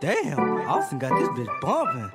Damn, Austin got this bitch bumping.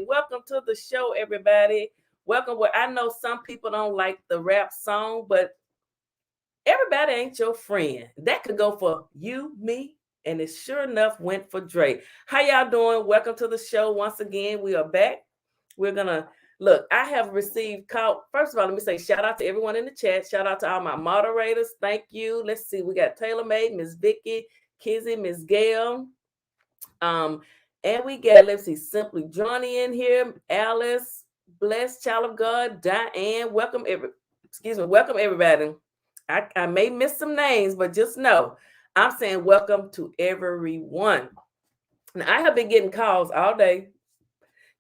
Welcome to the show, everybody. Welcome. Where I know some people don't like the rap song, but everybody ain't your friend. That could go for you, me, and it sure enough went for Dre. How y'all doing? Welcome to the show once again. We are back. We're gonna look. I have received call. First of all, let me say shout out to everyone in the chat. Shout out to all my moderators. Thank you. Let's see. We got Taylor Made, Miss Vickie, Kizzy, Miss Gail. And we got, let's see, Simply Johnny in here, Alice, Blessed Child of God, Diane. Welcome everybody. I may miss some names, but just know I'm saying welcome to everyone. Now, I have been getting calls all day.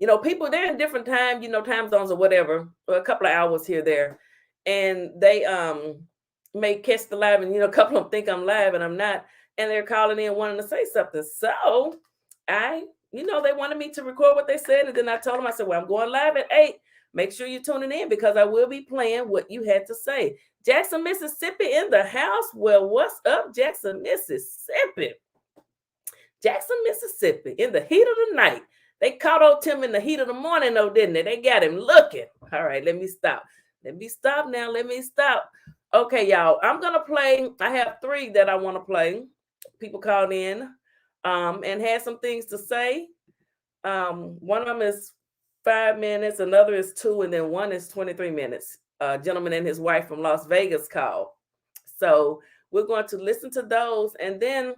You know, people, they're in different time zones or whatever, or a couple of hours here, there. And they may catch the live, and a couple of them think I'm live and I'm not. And they're calling in wanting to say something. So they wanted me to record what they said. And then I told them, I said, well, I'm going live at 8. Make sure you're tuning in because I will be playing what you had to say. Jackson, Mississippi in the house. Well, what's up, Jackson, Mississippi? Jackson, Mississippi in the heat of the night. They caught old Tim in the heat of the morning, though, didn't they? They got him looking. All right, let me stop. Let me stop. Okay, y'all. I'm going to play. I have 3 that I want to play. People called in and had some things to say. One of them is 5 minutes, another is 2, and then one is 23 minutes. A gentleman and his wife from Las Vegas called. So we're going to listen to those, and then,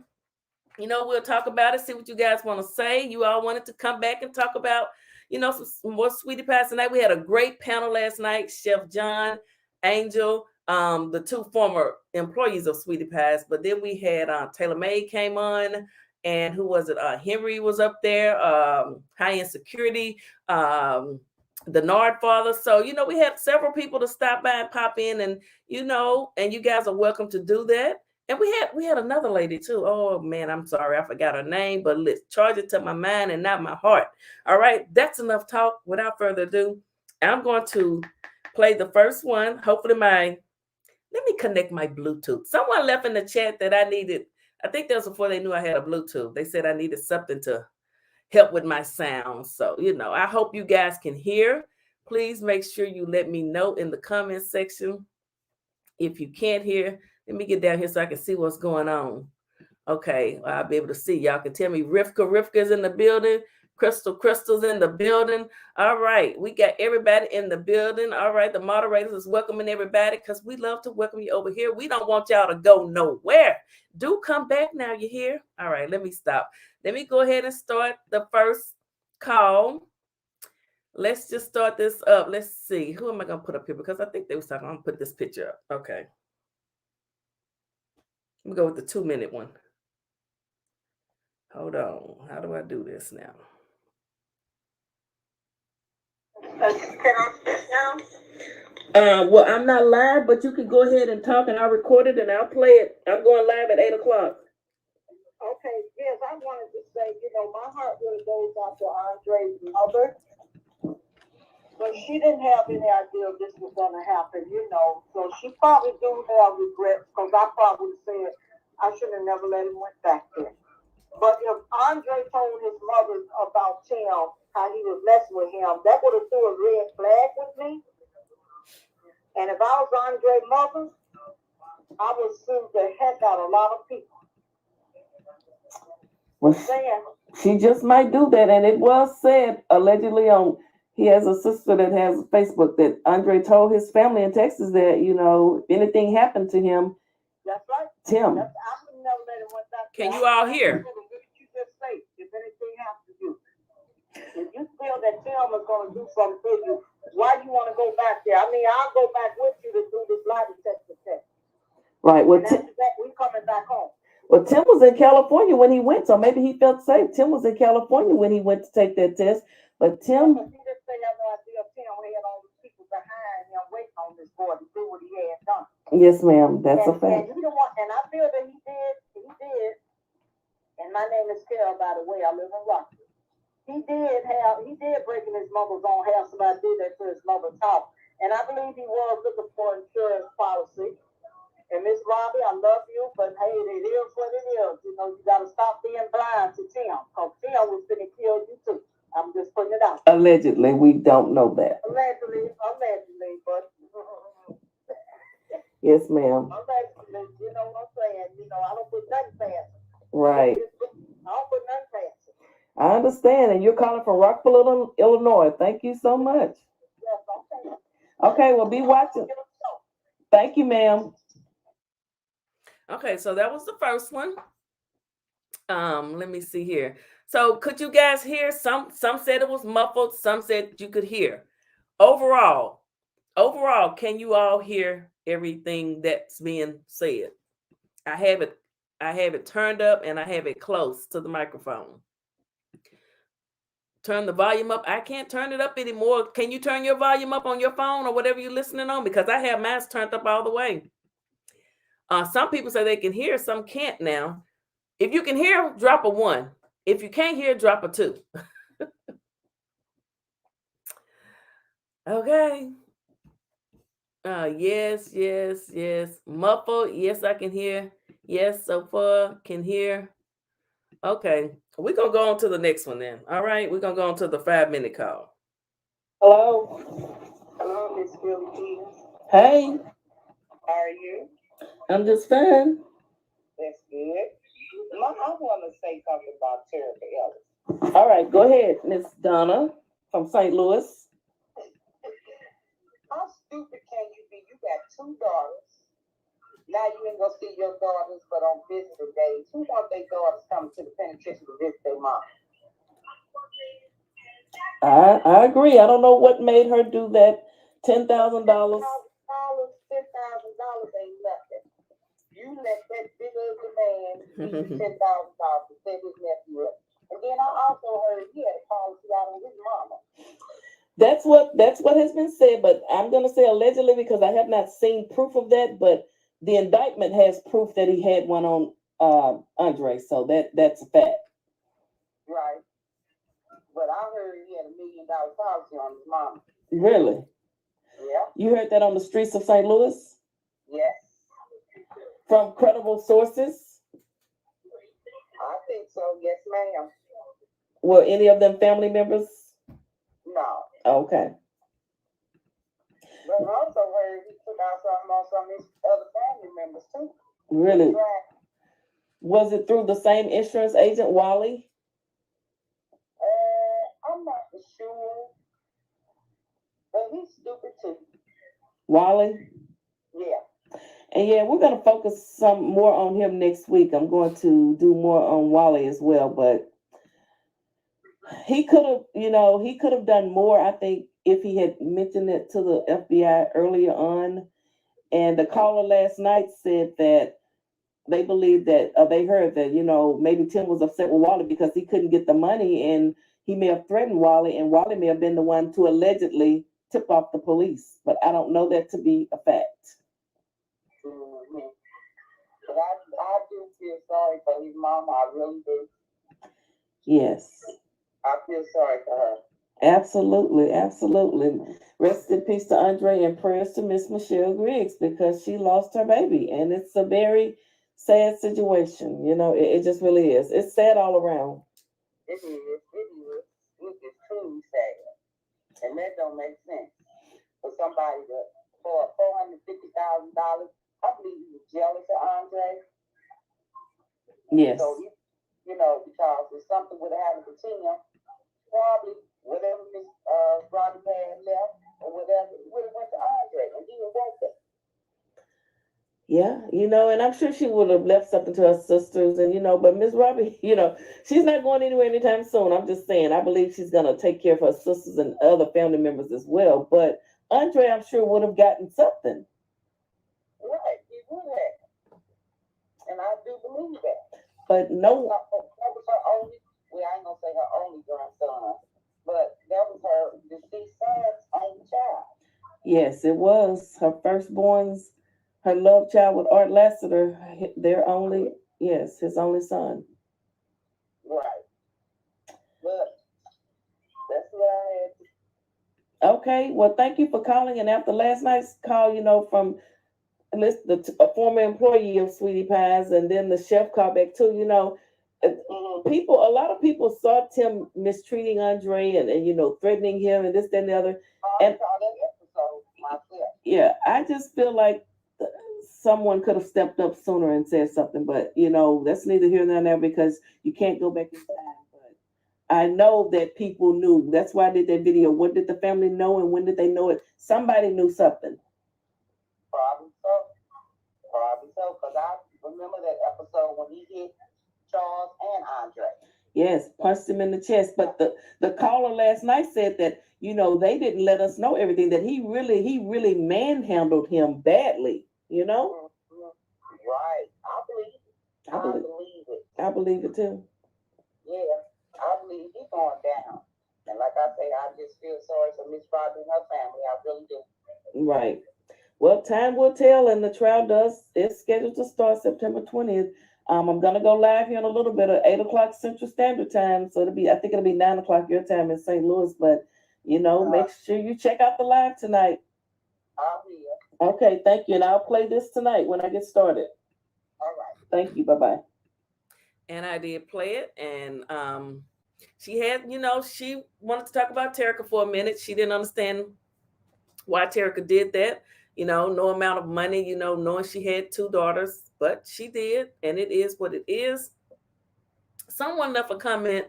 we'll talk about it, see what you guys want to say. You all wanted to come back and talk about, some more Sweetie Pies tonight. We had a great panel last night. Chef John, Angel, the 2 former employees of Sweetie Pies, but then we had Taylor May came on. And who was it? Henry was up there, high-end security, the Nard father. So, we had several people to stop by and pop in and, and you guys are welcome to do that. And we had another lady too. Oh man, I'm sorry, I forgot her name, but let's charge it to my mind and not my heart. All right, that's enough talk. Without further ado, I'm going to play the first one. Hopefully let me connect my Bluetooth. Someone left in the chat that I needed, I think that was before they knew I had a Bluetooth. They said I needed something to help with my sound. So, I hope you guys can hear. Please make sure you let me know in the comment section if you can't hear. Let me get down here so I can see what's going on. Okay, I'll be able to see. Y'all can tell me Rivka's in the building. Crystal's in the building. All right, we got everybody in the building. All right, the moderators is welcoming everybody because we love to welcome you over here. We don't want y'all to go nowhere. Do come back now, you hear? All right, let me stop. Let me go ahead and start the first call. Let's just start this up. Let's see. Who am I going to put up here? Because I think they was talking. I'm going to put this picture up. Okay. Let me go with the 2-minute one. Hold on. How do I do this now? Can I speak now? Well, I'm not live, but you can go ahead and talk, and I'll record it and I'll play it. I'm going live at 8 o'clock. Okay, yes, I wanted to say, my heart really goes out to Andre's mother. But she didn't have any idea this was going to happen, So she probably do have regrets because I probably said I should have never let him went back there. But if Andre told his mother about Tim, how he was messing with him, that would have threw a red flag with me. And if I was Andre's mother, I would sue the heck out of a lot of people. Well, she just might do that. And it was said allegedly he has a sister that has Facebook that Andre told his family in Texas that, if anything happened to him. That's right. Tim. I would never let him went back. Can you all hear? You just say, if anything happens to you. If you feel that Tim is going to do something to you, why do you want to go back there? I mean, I'll go back with you to do this lie detector test. Right. Well, we coming back home. Well, Tim was in California when he went, so maybe he felt safe. Tim was in California when he went to take that test, but Tim. He just say have no idea Tim had all these people behind him waiting on this boy to do what he had done. Yes, ma'am. That's a fact. And I feel that he did. And my name is Carol, by the way. I live in Rockford. He did break in his mother's own house. Somebody did that to his mother's house. And I believe he was looking for insurance policy. And Miss Robbie, I love you, but hey, it is what it is. You got to stop being blind to Tim, because Tim was going to kill you too. I'm just putting it out. Allegedly, we don't know that. Allegedly, but. Yes, ma'am. Allegedly, you know what I'm saying? I don't put nothing past him. Right. I don't put nothing past him. I understand, and you're calling from Rockville, Illinois. Thank you so much. Yes, okay. Okay, well, be watching. Thank you, ma'am. Okay, so that was the first one. Let me see here. So could you guys hear? Some said it was muffled, some said you could hear. Overall, can you all hear everything that's being said? I have it turned up and I have it close to the microphone. Turn the volume up. I can't turn it up anymore. Can you turn your volume up on your phone or whatever you're listening on? Because I have mine turned up all the way. Some people say they can hear, some can't now. If you can hear, drop a 1. If you can't hear, drop a 2. Okay. Yes. Muffled. Yes, I can hear. Yes, so far can hear. Okay. We're going to go on to the next one then. All right. We're going to go on to the 5-minute call. Hello, Miss Philippines. Hey. How are you? I'm just fine. That's good. I want to say something about Terica Ellis. All right, go ahead, Miss Donna from St. Louis. How stupid can you be? You got 2 daughters. Now you ain't gonna see your daughters, but on visitor days. Who want their daughters coming to the penitentiary to visit their mom? I agree. I don't know what made her do that. $10,000. $10,000 ain't nothing. You let that big ugly man give you $10,000 to set his nephew up. And then I also heard he had a policy out on his mama. That's what has been said, but I'm gonna say allegedly because I have not seen proof of that. But the indictment has proof that he had one on Andre, so that's a fact. Right. But I heard he had $1 million policy on his mom. Really? Yeah. You heard that on the streets of St. Louis? Yes. From credible sources? I think so. Yes, ma'am. Were any of them family members? No. Okay. But I also heard he took out something on some of his other family members too. Really? Was it through the same insurance agent, Wally? I'm not sure. But he's stupid too. Wally? Yeah. And yeah, we're going to focus some more on him next week. I'm going to do more on Wally as well, but he could have done more, I think, if he had mentioned it to the FBI earlier on. And the caller last night said that they believe that, they heard that, maybe Tim was upset with Wally because he couldn't get the money, and he may have threatened Wally, and Wally may have been the one to allegedly tip off the police. But I don't know that to be a fact. Mm-hmm. But I do feel sorry for his mama. I really do. Yes. I feel sorry for her. Absolutely, absolutely. Rest in peace to Andre, and prayers to Miss Michelle Griggs, because she lost her baby, and it's a very sad situation. It just really is. It's sad all around. It is. It is truly sad, and that don't make sense for somebody for $450,000. I believe he was jealous of Andre. Yes. So because if something would have happened to Tim, probably whatever Miss Robbie had left or whatever, it would have went to Andre, and he would want that. Yeah, and I'm sure she would have left something to her sisters, and but Miss Robbie, she's not going anywhere anytime soon. I'm just saying, I believe she's gonna take care of her sisters and other family members as well. But Andre, I'm sure, would have gotten something. Right, he would have, and I do believe that. But no, that was her only. Well, I ain't gonna say her only grandson, but that was her deceased son's only child. Yes, it was her firstborn's. Her love child with Art Lassiter, his only son. Right. But that's what I had. Okay, well, thank you for calling. And after last night's call, from a former employee of Sweetie Pies, and then the chef called back too, a lot of people saw Tim mistreating Andre and threatening him and this, that, and the other. And I saw that episode myself. Yeah, I just feel like someone could have stepped up sooner and said something, but that's neither here nor there, because you can't go back in time. But I know that people knew. That's why I did that video. When did the family know, and when did they know it? Somebody knew something. Probably so, because I remember that episode when he hit Charles and Andre. Yes, punched him in the chest. But the caller last night said that they didn't let us know everything, that he really manhandled him badly. Right. I believe it. I believe it too. Yeah, I believe he's going down. And like I say, I just feel sorry for Miss Robbie and her family. I really do. Right. Well, time will tell, and the trial is scheduled to start September 20th. I'm gonna go live here in a little bit at 8:00 Central Standard Time. So I think it'll be 9:00 your time in St. Louis. But make sure you check out the live tonight. I will. Okay, thank you. And I'll play this tonight when I get started. All right. Thank you. Bye-bye. And I did play it. And she had, she wanted to talk about Terica for a minute. She didn't understand why Terica did that. No amount of money, knowing she had 2 daughters. But she did. And it is what it is. Someone left a comment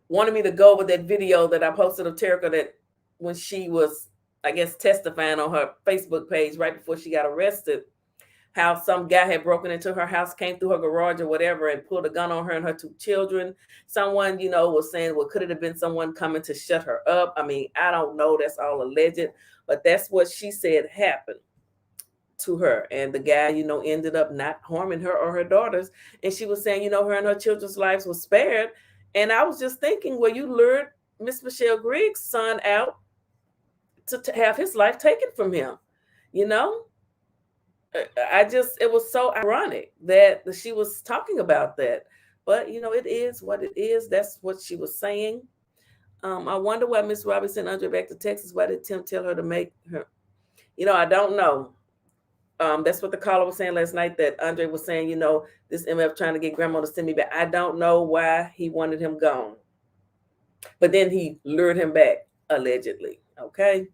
wanted me to go over that video that I posted of Terica, that when she was, I guess, testifying on her Facebook page right before she got arrested, how some guy had broken into her house, came through her garage or whatever, and pulled a gun on her and her 2 children. Someone, was saying, well, could it have been someone coming to shut her up? I mean, I don't know. That's all alleged. But that's what she said happened to her. And the guy, ended up not harming her or her daughters. And she was saying, her and her children's lives were spared. And I was just thinking, well, you lured Miss Michelle Griggs' son out to have his life taken from him, it was so ironic that she was talking about that. But it is what it is. That's what she was saying. I wonder why Miss Robbie sent Andre back to Texas. Why did Tim tell her to make her? I don't know. That's what the caller was saying last night. That Andre was saying, this MF trying to get Grandma to send me back. I don't know why he wanted him gone, but then he lured him back allegedly. Okay.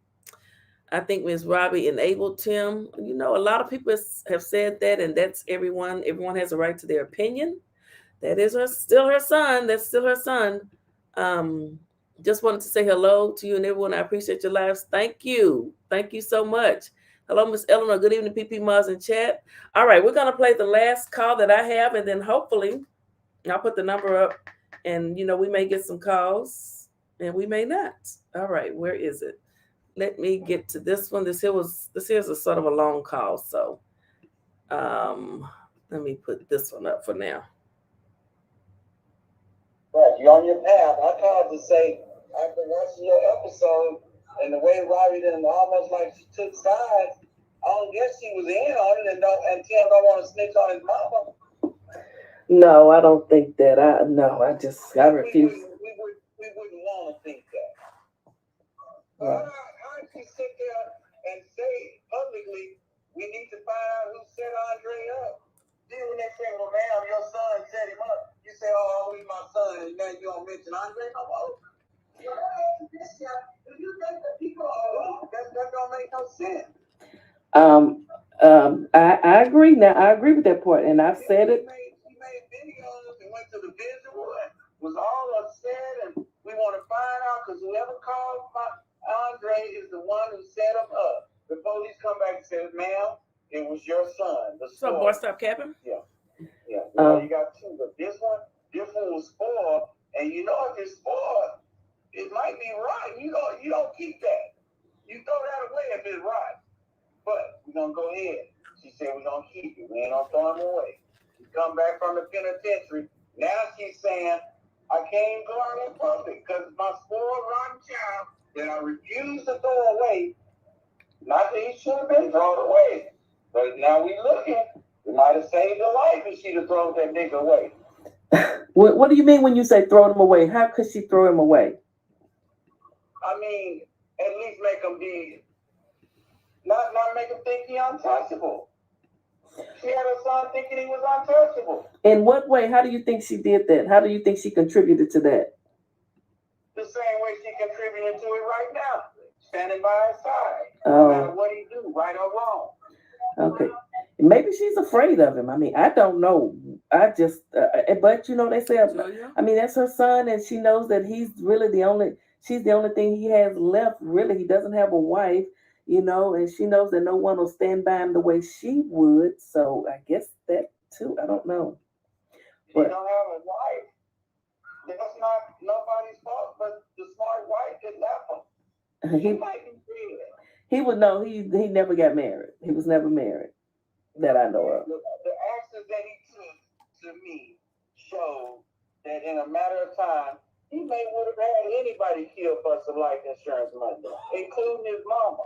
I think Ms. Robbie enabled Tim. A lot of people have said that, and that's everyone. Everyone has a right to their opinion. That is still her son. That's still her son. Just wanted to say hello to you and everyone. I appreciate your lives. Thank you. Thank you so much. Hello, Miss Eleanor. Good evening, PP Mars in chat. All right, we're going to play the last call that I have, and then hopefully I'll put the number up, and, we may get some calls, and we may not. All right, where is it? Let me get to this one. This here's a sort of a long call, so let me put this one up for now. Right, you're on your path. I called to say, after watching your episode and the way Robbie done almost like she took sides, I don't guess she was in on it and Tim don't want to snitch on his mama. No, I don't think that. I refuse. We wouldn't want to think that. How did she sit there and say publicly, we need to find out who set Andre up? Then when they say, well, ma'am, your son set him up, you say, oh, he's my son, and then you don't mention Andre no more. Do you think that people are that don't make no sense? I agree now. I agree with that part, and I've said it. She made videos and went to the visual and was all upset, and we want to find out because whoever called Andre is the one who set him up. The police come back and say, ma'am, it was your son. So, boy, stop capping? Yeah. You got two, but this one was spoiled, and if it's spoiled, it might be right. You don't keep that. You throw that away if it's right. But we're gonna go ahead. She said we're gonna keep it. We ain't gonna throw him away. He come back from the penitentiary. Now she's saying I can't even go out in public because my spoiled rotten child that I refuse to throw away. Not that he should have been thrown away, but now we looking. We might have saved her life if she'd have thrown that nigga away. What do you mean when you say throw him away? How could she throw him away? I mean, at least make him be, not make him think he untouchable. She had her son thinking he was untouchable. In what way? How do you think she did that? How do you think she contributed to that? The same way she contributed to it right now, standing by his side. No matter what he do, right or wrong. Okay. Maybe she's afraid of him. I mean, I don't know. I just, but they say, I mean, that's her son, and she knows that he's really she's the only thing he has left. Really, he doesn't have a wife, and she knows that no one will stand by him the way she would. So I guess that too. I don't know. But, don't have a wife. That's not nobody's fault, but the smart wife that left him. He might be free. He would know. He never got married. He was never married. That I know of. The actions that he took to me showed that in a matter of time, he would have had anybody killed for some life insurance money, including his mama.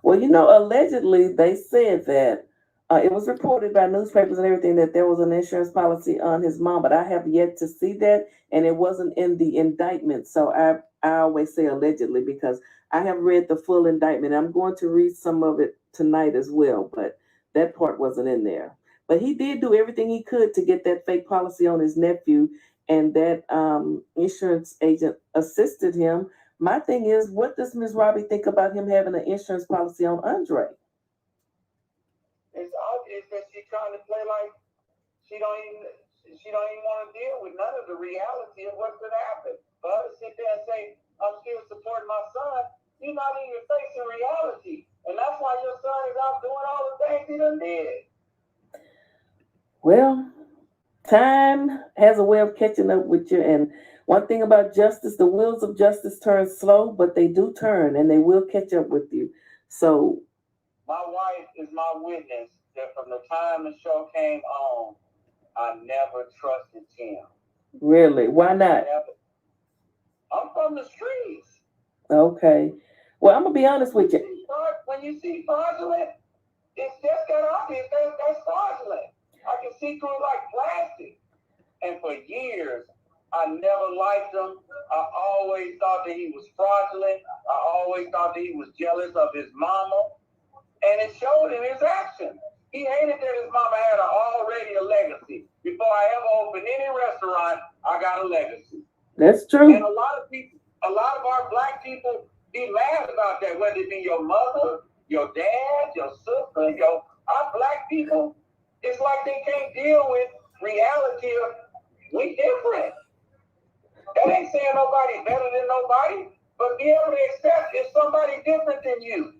Well, allegedly they said that it was reported by newspapers and everything that there was an insurance policy on his mom, but I have yet to see that, and it wasn't in the indictment. So I always say allegedly because I have read the full indictment. I'm going to read some of it tonight as well, but that part wasn't in there. But he did do everything he could to get that fake policy on his nephew, and that insurance agent assisted him. My thing is, what does Ms. Robbie think about him having an insurance policy on Andre? It's obvious that she's trying to play like she don't even want to deal with none of the reality of what's going to happen. For her to sit there and say, I'm still supporting my son, you're not even facing reality. And that's why your son is out doing all the things he done did. Well, time has a way of catching up with you. And one thing about justice, the wheels of justice turn slow, but they do turn and they will catch up with you. So my wife is my witness that from the time the show came on, I never trusted Tim. Really? Why not? I'm from the streets. Okay. Well, I'm going to be honest with you. When you see fraudulent, it's just got see through like plastic. And for years, I never liked him. I always thought that he was fraudulent. I always thought that he was jealous of his mama. And it showed in his actions. He hated that his mama had already a legacy. Before I ever opened any restaurant, I got a legacy. That's true. And a lot of our black people be mad about that, whether it be your mother, your dad, your sister, our black people, it's like they can't deal with reality of we different. That ain't saying nobody better than nobody, but be able to accept if somebody different than you.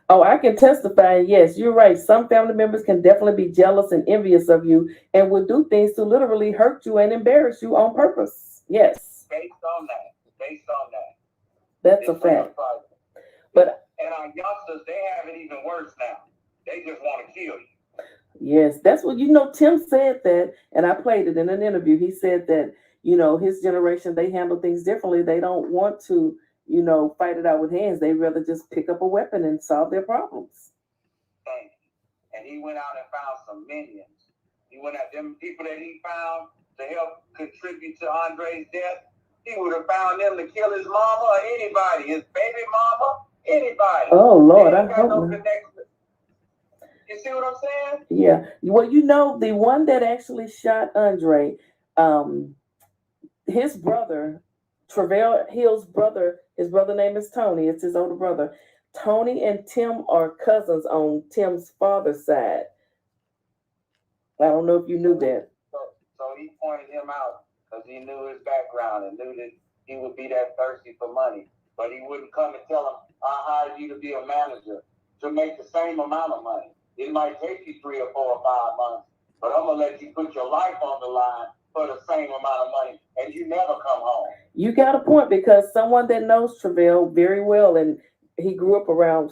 Oh, I can testify. Yes, you're right. Some family members can definitely be jealous and envious of you and will do things to literally hurt you and embarrass you on purpose. Yes. Based on that. That's a fact. But and our youngsters, they have it even worse now. They just want to kill you. Yes, that's what Tim said that, and I played it in an interview. He said that, his generation, they handle things differently. They don't want to, fight it out with hands. They rather just pick up a weapon and solve their problems. And he went out and found some minions. He went at them people that he found to help contribute to Andre's death. He would have found them to kill his mama or anybody, his baby mama, anybody. Oh, Lord, I hope no not. connection. You see what I'm saying? Yeah. Well, the one that actually shot Andre, his brother, Travell Hill's brother, his brother name is Tony. It's his older brother. Tony and Tim are cousins on Tim's father's side. I don't know if you knew that. So he pointed him out because he knew his background and knew that he would be that thirsty for money. But he wouldn't come and tell him, I hired you to be a manager to make the same amount of money. It might take you 3 or 4 or 5 months, but I'm going to let you put your life on the line for the same amount of money, and you never come home. You got a point, because someone that knows Travell very well, and she grew up around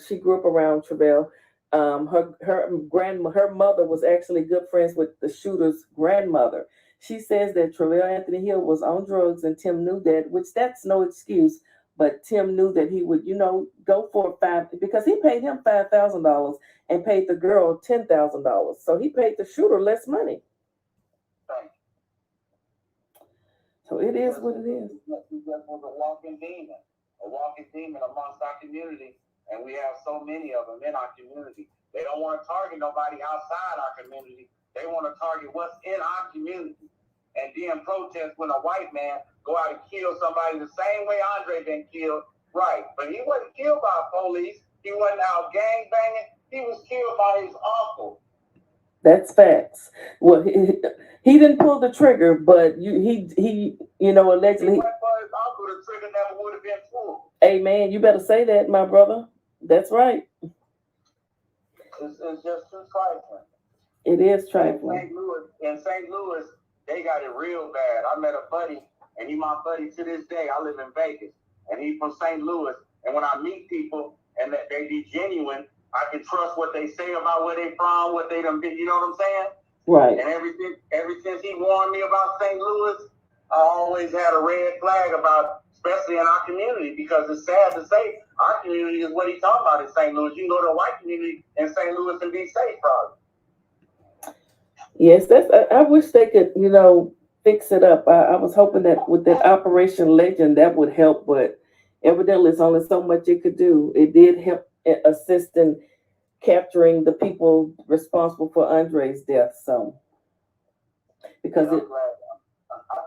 Travell. Her mother was actually good friends with the shooter's grandmother. She says that Travell Anthony Hill was on drugs, and Tim knew that, which that's no excuse. But Tim knew that he would, go for because he paid him $5,000 and paid the girl $10,000. So he paid the shooter less money. Right. So it is what it is. He just was a walking demon amongst our community, and we have so many of them in our community. They don't want to target nobody outside our community. They want to target what's in our community. And then protest when a white man go out and kill somebody the same way Andre been killed. Right. But he wasn't killed by police. He wasn't out gang banging. He was killed by his uncle. That's facts. Well, he didn't pull the trigger, but he allegedly. He went for his uncle. The trigger never would have been pulled. Hey, man, you better say that, my brother. That's right. It's just too trifling. It is trifling. In St. Louis, they got it real bad. I met a buddy, and he's my buddy to this day. I live in Vegas, and he's from St. Louis. And when I meet people and that they be genuine, I can trust what they say about where they from, what they done been. You know what I'm saying? Right. And ever since he warned me about St. Louis, I always had a red flag about, especially in our community, because it's sad to say our community is what he's talking about in St. Louis. You can go to a white community in St. Louis and be safe, probably. Yes, I wish they could, fix it up. I was hoping that with that Operation Legend that would help, but evidently it's only so much it could do. It did help assist in capturing the people responsible for Andre's death. So, because I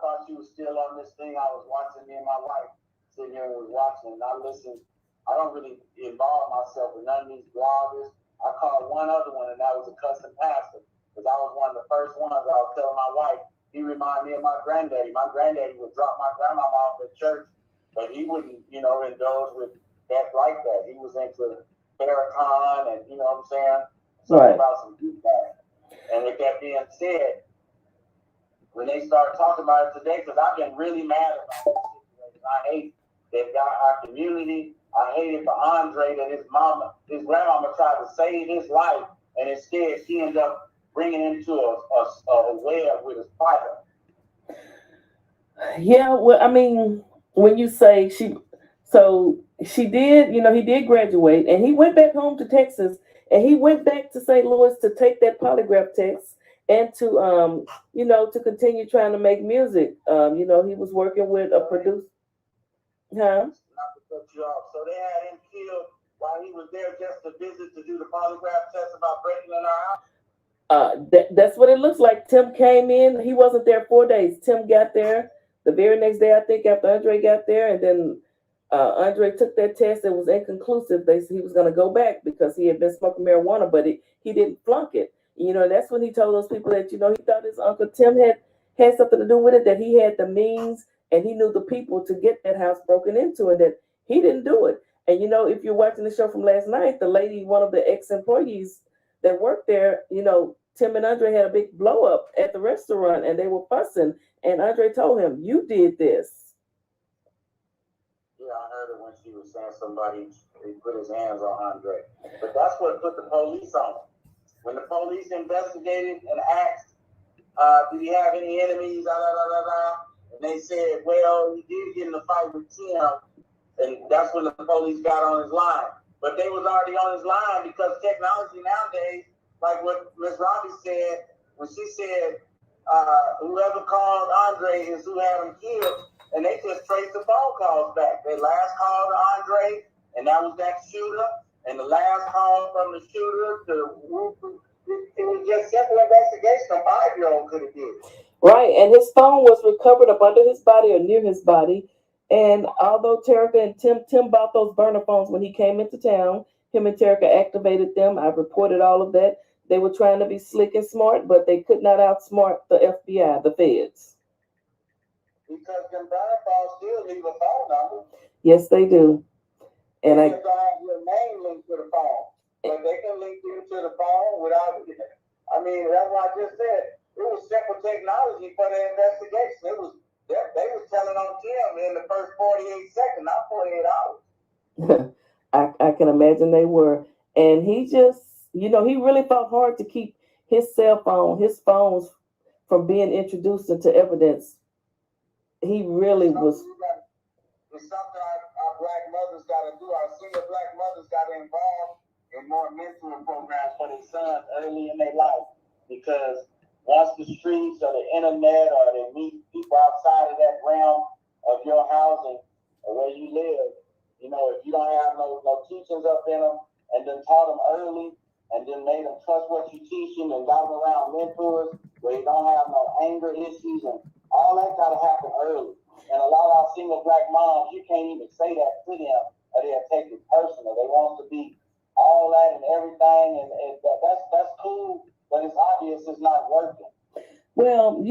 thought you were still on this thing. I was watching, me and my wife sitting here and was watching, and I listened. I don't really involve myself in none of these bloggers. I called one other one, and that was a custom pastor. Because I was one of the first ones. I was telling my wife, he reminded me of my granddaddy. My granddaddy would drop my grandmama off at church, but he wouldn't, indulge with that like that. He was into Farrakhan and, what I'm saying? Right. About some deep bag. And with that being said, when they started talking about it today, because I've been really mad about this situation. I hate that our community. I hate it for Andre that his grandmama tried to save his life, and instead she ended up bringing him to a web with his father. Yeah, well, I mean, when you say she did, he did graduate, and he went back home to Texas, and he went back to St. Louis to take that polygraph test, and to to continue trying to make music. He was working with a producer. Huh? Not to cut you off. So they had him killed while he was there just to visit to do the polygraph test about breaking in our house. That's what it looks like. Tim came in. He wasn't there 4 days. Tim got there the very next day, I think, after Andre got there, and then Andre took that test. It was inconclusive. They said he was going to go back because he had been smoking marijuana, but he didn't flunk it. That's when he told those people that he thought his uncle Tim had something to do with it, that he had the means and he knew the people to get that house broken into, and that he didn't do it. And if you're watching the show from last night, the lady, one of the ex-employees that worked there, Tim and Andre had a big blow up at the restaurant and they were fussing. And Andre told him, "You did this." Yeah, I heard it when she was saying somebody put his hands on Andre. But that's what put the police on him. When the police investigated and asked, "Do you have any enemies?" And they said, "Well, he did get in a fight with Tim," and that's when the police got on his line. But they was already on his line because technology nowadays, like what Ms. Robbie said, when she said, whoever called Andre is who had him killed, and they just traced the phone calls back. They last called to Andre, and that was that shooter, and the last call from the shooter to it was just simple investigation. A 5-year-old could have did it. Right, and his phone was recovered up under his body or near his body. And although Terica and Tim bought those burner phones when he came into town, him and Terica activated them. I've reported all of that. They were trying to be slick and smart, but they could not outsmart the FBI, the feds. Because them burner phones still leave a phone number. Yes, they do. And they just don't have your name linked to the phone. But they can link you to the phone without it. I mean, that's what I just said. It was simple technology for the investigation. They was telling on Tim in the first 48 seconds, not 48 hours. I can imagine they were. And he just, he really fought hard to keep his phones from being introduced into evidence. He really was. It's something our black mothers got to do. Our single black mothers got to involve in more mentoring programs for their sons early in their life. Because once the streets or the internet or they meet people outside of that realm of your housing or where you live, if you don't have no teachers up in them and then taught them early and then made them trust what you teach them and got them around mentors where you don't have no anger issues and all that got to happen early. And a lot of our single black moms, you can't even say that to them or they'll take it personal. They want to be all that and everything, and that's cool, but it's obvious it's not working. Well,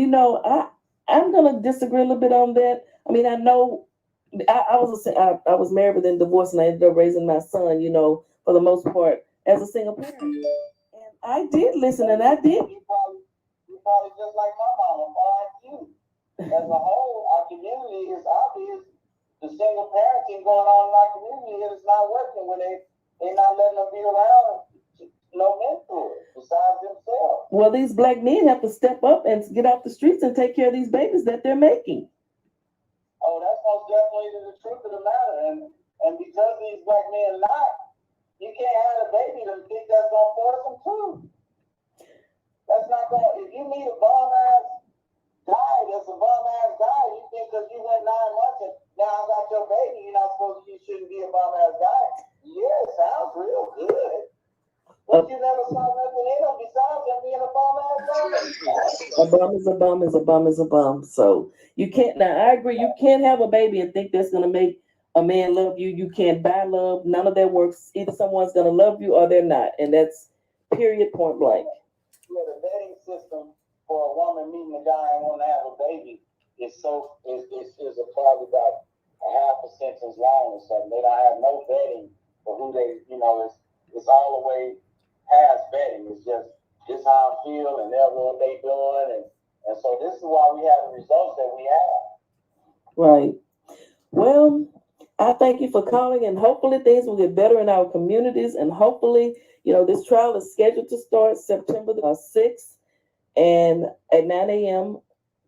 I'm gonna disagree a little bit on that. I mean, I know I was married but then divorced, and I ended up raising my son, for the most part as a single parent. And I did listen, and I did. You probably just like my mama, you. As a whole, our community is obvious. The single parenting going on in our community is not working when they're not letting them be around no mentors besides themselves. Well, these black men have to step up and get off the streets and take care of these babies that they're making. Oh, that's most definitely the truth of the matter. And because these black men not, you can't have a baby to think that's gonna force them to. That's not gonna. If you meet a bum ass guy, that's a bum ass guy, you think because you went 9 months and now I got your baby, you shouldn't be a bum ass guy. Yeah, it sounds real good. But you never saw nothing in them besides them being a bum ass guy. A bum is a bum is a bum is a bum. So you can't. Now I agree. You can't have a baby and think that's gonna make a man love you. You can't buy love. None of that works. Either someone's gonna love you or they're not, and that's period, point blank. Yeah, the vetting system for a woman meeting a guy and wanting to have a baby is probably about a half a sentence long or something. They don't have no vetting for who they, it's all the way past vetting. It's just this how I feel and they're what they doing, and so this is why we have the results that we have. Right. Well, I thank you for calling, and hopefully things will get better in our communities, and hopefully, this trial is scheduled to start September 6th, and at 9 a.m.,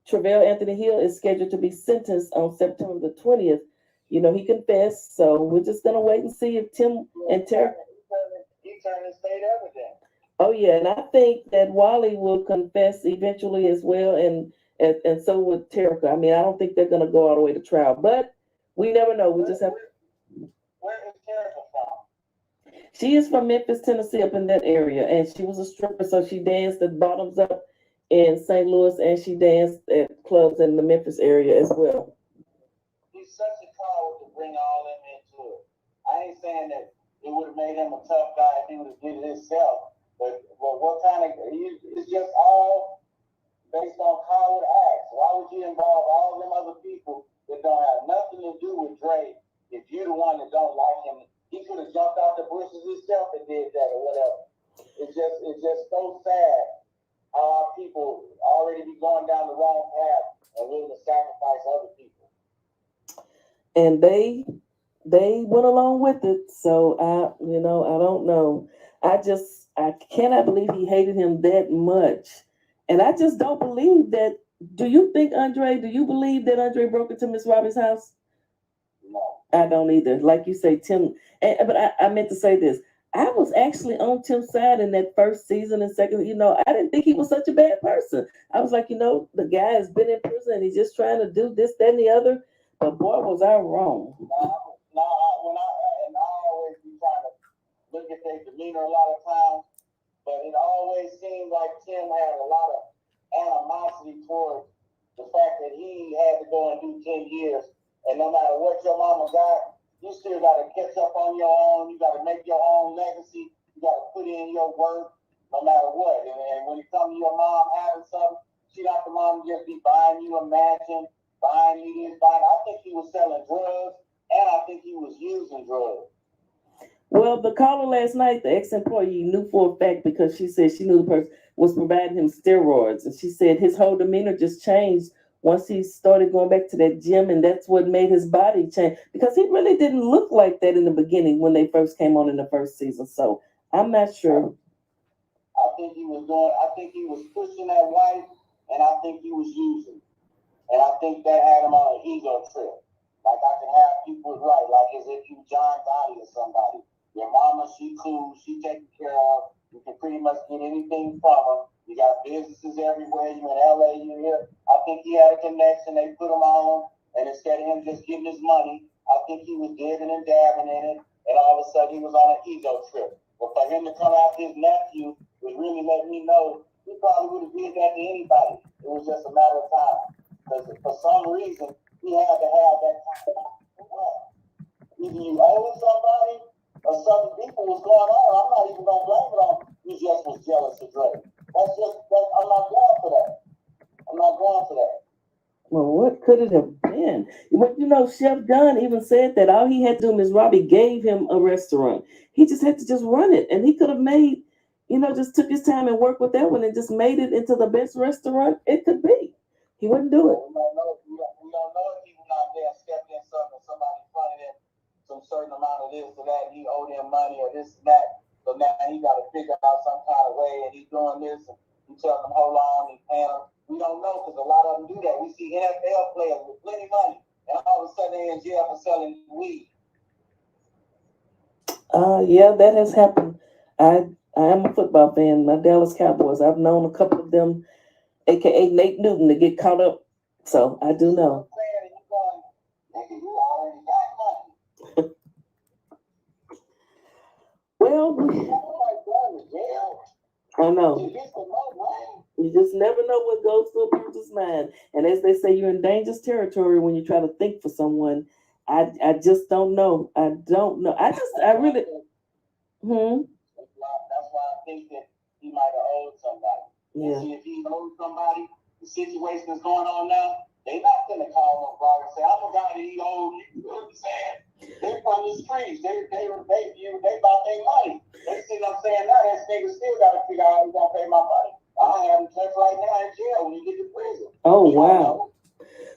Travell Anthony Hill is scheduled to be sentenced on September the 20th. He confessed, so we're just going to wait and see if Tim and Terry... He turned in state evidence. Oh yeah, and I think that Wally will confess eventually as well, and so would Terica. I mean, I don't think they're gonna go all the way to trial, but we never know. We just have. Where is Terica from? She is from Memphis, Tennessee, up in that area, and she was a stripper, so she danced at Bottoms Up in St. Louis, and she danced at clubs in the Memphis area as well. He's such a coward to bring all them into it. I ain't saying that it would have made him a tough guy if he would have did it himself, but what kind of, it's just all based on coward acts. Why would you involve all them other people that don't have nothing to do with Dre if you're the one that don't like him? He could have jumped out the bushes himself and did that or whatever. It's just so sad how our people already be going down the wrong path and willing to sacrifice other people. And they went along with it. So I don't know. I cannot believe he hated him that much. And I just don't believe that. Do you believe that Andre broke into Miss Robbie's house? No. I don't either. Like you say, Tim, but I meant to say this. I was actually on Tim's side in that first season and second. I didn't think he was such a bad person. I was like, the guy has been in prison and he's just trying to do this, that, and the other. But boy, was I wrong. I always be trying to look at their demeanor a lot of times, but it always seemed like Tim had a lot of animosity towards the fact that he had to go and do 10 years, and no matter what your mama got, you still got to catch up on your own. You got to make your own legacy. You got to put in your work, no matter what. And when it comes to your mom having something, she not the mom just be buying you a mansion, buying you this, buying. I think he was selling drugs, and I think he was using drugs. Well, the caller last night, the ex-employee, knew for a fact because she said she knew the person was providing him steroids. And she said his whole demeanor just changed once he started going back to that gym, and that's what made his body change. Because he really didn't look like that in the beginning when they first came on in the first season. So I'm not sure. I think he was pushing that wife, and I think he was using. And I think that had him on an ego trip. Like I can have people right, like as if you John Gotti or somebody. Your mama, she cool, she taken care of. You can pretty much get anything from her. You got businesses everywhere. You in LA, you here. I think he had a connection. They put him on, and instead of him just getting his money, I think he was digging and dabbing in it. And all of a sudden, he was on an ego trip. But for him to come out his nephew was really letting me know he probably would have did that to anybody. It was just a matter of time. Because for some reason, he had to have that kind of what? Either you owe somebody or something people was going on. I'm not even gonna blame it on you just was jealous of Drake. I'm not going for that. I'm not going for that. Well, what could it have been? But Chef Dunn even said that all he had to do, Ms. Robbie gave him a restaurant. He just had to just run it. And he could have made, just took his time and worked with that one and just made it into the best restaurant it could be. He wouldn't do it. We don't know if he went out there and stepped in something and somebody funded him some certain amount of this or that, he owed him money or this and that. So now he got to figure out some kind of way, and he's doing this, and he telling them, hold on, he's paying them. We don't know because a lot of them do that. We see NFL players with plenty of money, and all of a sudden they're in jail for selling weed. Yeah, that has happened. I am a football fan. My Dallas Cowboys. I've known a couple of them, aka Nate Newton, to get caught up. So I do know. Well, I know. You just never know what goes through a person's mind. And as they say, you're in dangerous territory when you try to think for someone. I just don't know. I don't know. I really. That's why I think that he might have owed somebody. Yeah. See, if he owed somebody, the situation that's going on now, they're not going to call nobody and say, I'm a guy that he owed. You know what I'm saying? They from the streets. They about their money. They see what I'm saying now. That nigga still got to figure out how he's going to pay my money. I have him touch right now in jail when you get to prison. Oh, wow.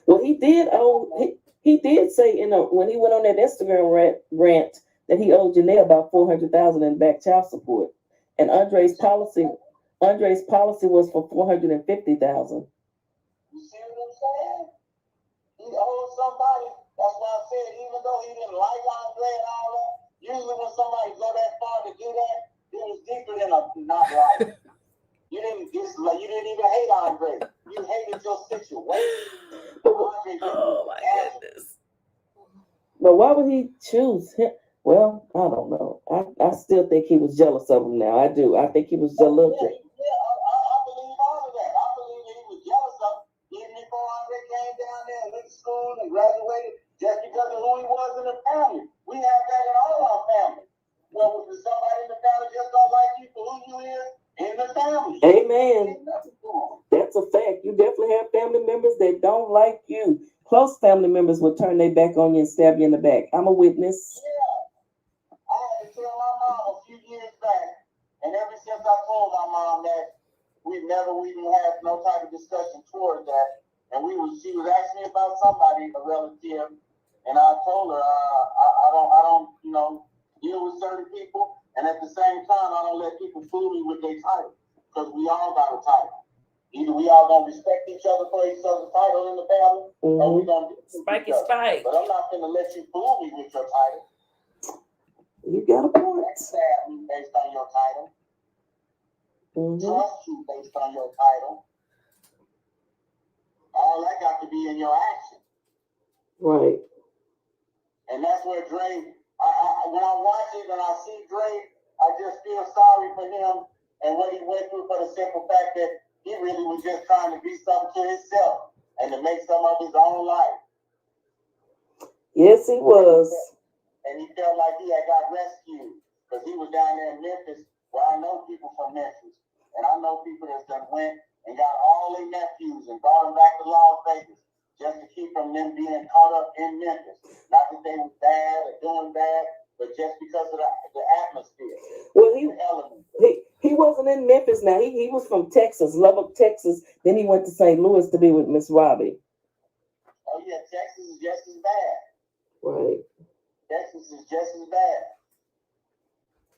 Well, he did owe. He did say when he went on that Instagram rant that he owed Janelle about $400,000 in back child support, and Andre's policy was for $450,000. You see what I'm saying? He owed somebody. That's why I said even though he didn't like Andre and all that, usually when somebody go that far to do that, was deeper than a not like. You didn't even hate Andre. You hated your situation. Andre, Oh my goodness. But why would he choose him? Well, I don't know. I still think he was jealous of him now. I do. I think he was jealous. Yeah, I believe all of that. I believe that he was jealous of even before Andre came down there and went to school and graduated just because of who he was in the family. We have that in all our families. Well, if somebody in the family just don't like you for who you is in the family. Amen. That's a fact. You definitely have family members that don't like you. Close family members will turn their back on you and stab you in the back. I'm a witness. Yeah. I had to tell my mom a few years back, and ever since I told my mom that we never even had no type of discussion towards that, and she was asking me about somebody, a relative, and I told her I don't deal with certain people, and at the same time I don't let people fool me with their title, because we all got a title. Either we all gonna respect each other for each other's title in the family, or we gonna Spiky spike. But I'm not gonna let you fool me with your title. You got a point. Backstab me based on your title. Trust you based on your title. All that got to be in your action. Right. And that's where Dre. When I watch it and I see Dre, I just feel sorry for him and what he went through, for the simple fact that he really was just trying to be something to himself and to make some of his own life. Yes, he was. And he felt like he had got rescued because he was down there in Memphis, where I know people from Memphis. And I know people that went and got all their nephews and brought them back to Las Vegas just to keep them being caught up in Memphis. Not that they were bad or doing bad, but just because of the atmosphere. Well, he wasn't in Memphis now. He was from Texas, Lubbock, Texas. Then he went to St. Louis to be with Miss Robbie. Oh yeah, Texas is just as bad. Right. Texas is just as bad.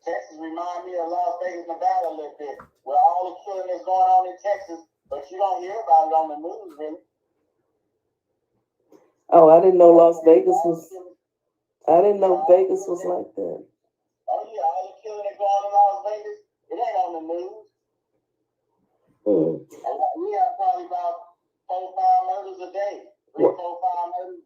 Texas reminds me of Las Vegas, Nevada a little bit, where all the killing is going on in Texas, but you don't hear about it on the news, really. Oh, I didn't know Las Vegas was. I didn't know Vegas was like that. Oh yeah, all the killing that's going on in Las Vegas, it ain't on the news. We have probably about 4 or 5 murders a day. 3, 4, 5 murders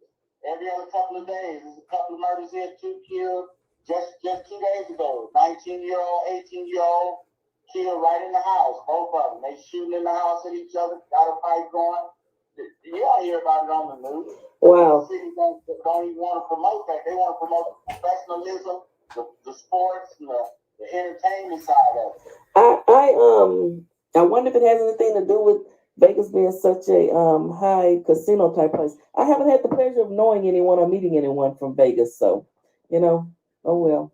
every other couple of days. There's a couple of murders here, 2 killed just 2 days ago. 19-year-old, 18-year-old killed right in the house. Both of them. They shooting in the house at each other. Got a fight going. You don't hear about it on the news. Wow. The city don't even want to promote that. They want to promote professionalism, the sports, and the entertainment side of it. I wonder if it has anything to do with Vegas being such a high casino type place. I haven't had the pleasure of knowing anyone or meeting anyone from Vegas, so oh well.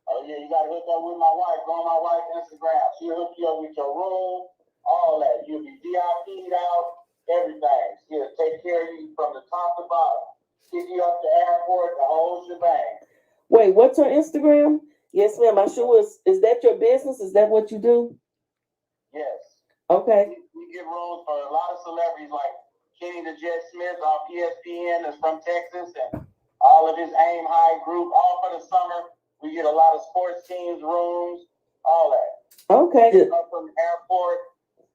Oh yeah, you gotta hook up with my wife. Go on my wife's Instagram. She'll hook you up with your room, all that. You'll be VIP'd out, everything. She'll take care of you from the top to bottom. Pick you up to the airport, the whole shebang. Wait, what's her Instagram? Yes, ma'am. I sure is that your business? Is that what you do? Yes. Okay. We get rooms for a lot of celebrities like Kenny the Jet Smith off ESPN that's from Texas, and all of his Aim High group. All for the summer, we get a lot of sports teams rooms, all that. Okay. Pick them up from the airport,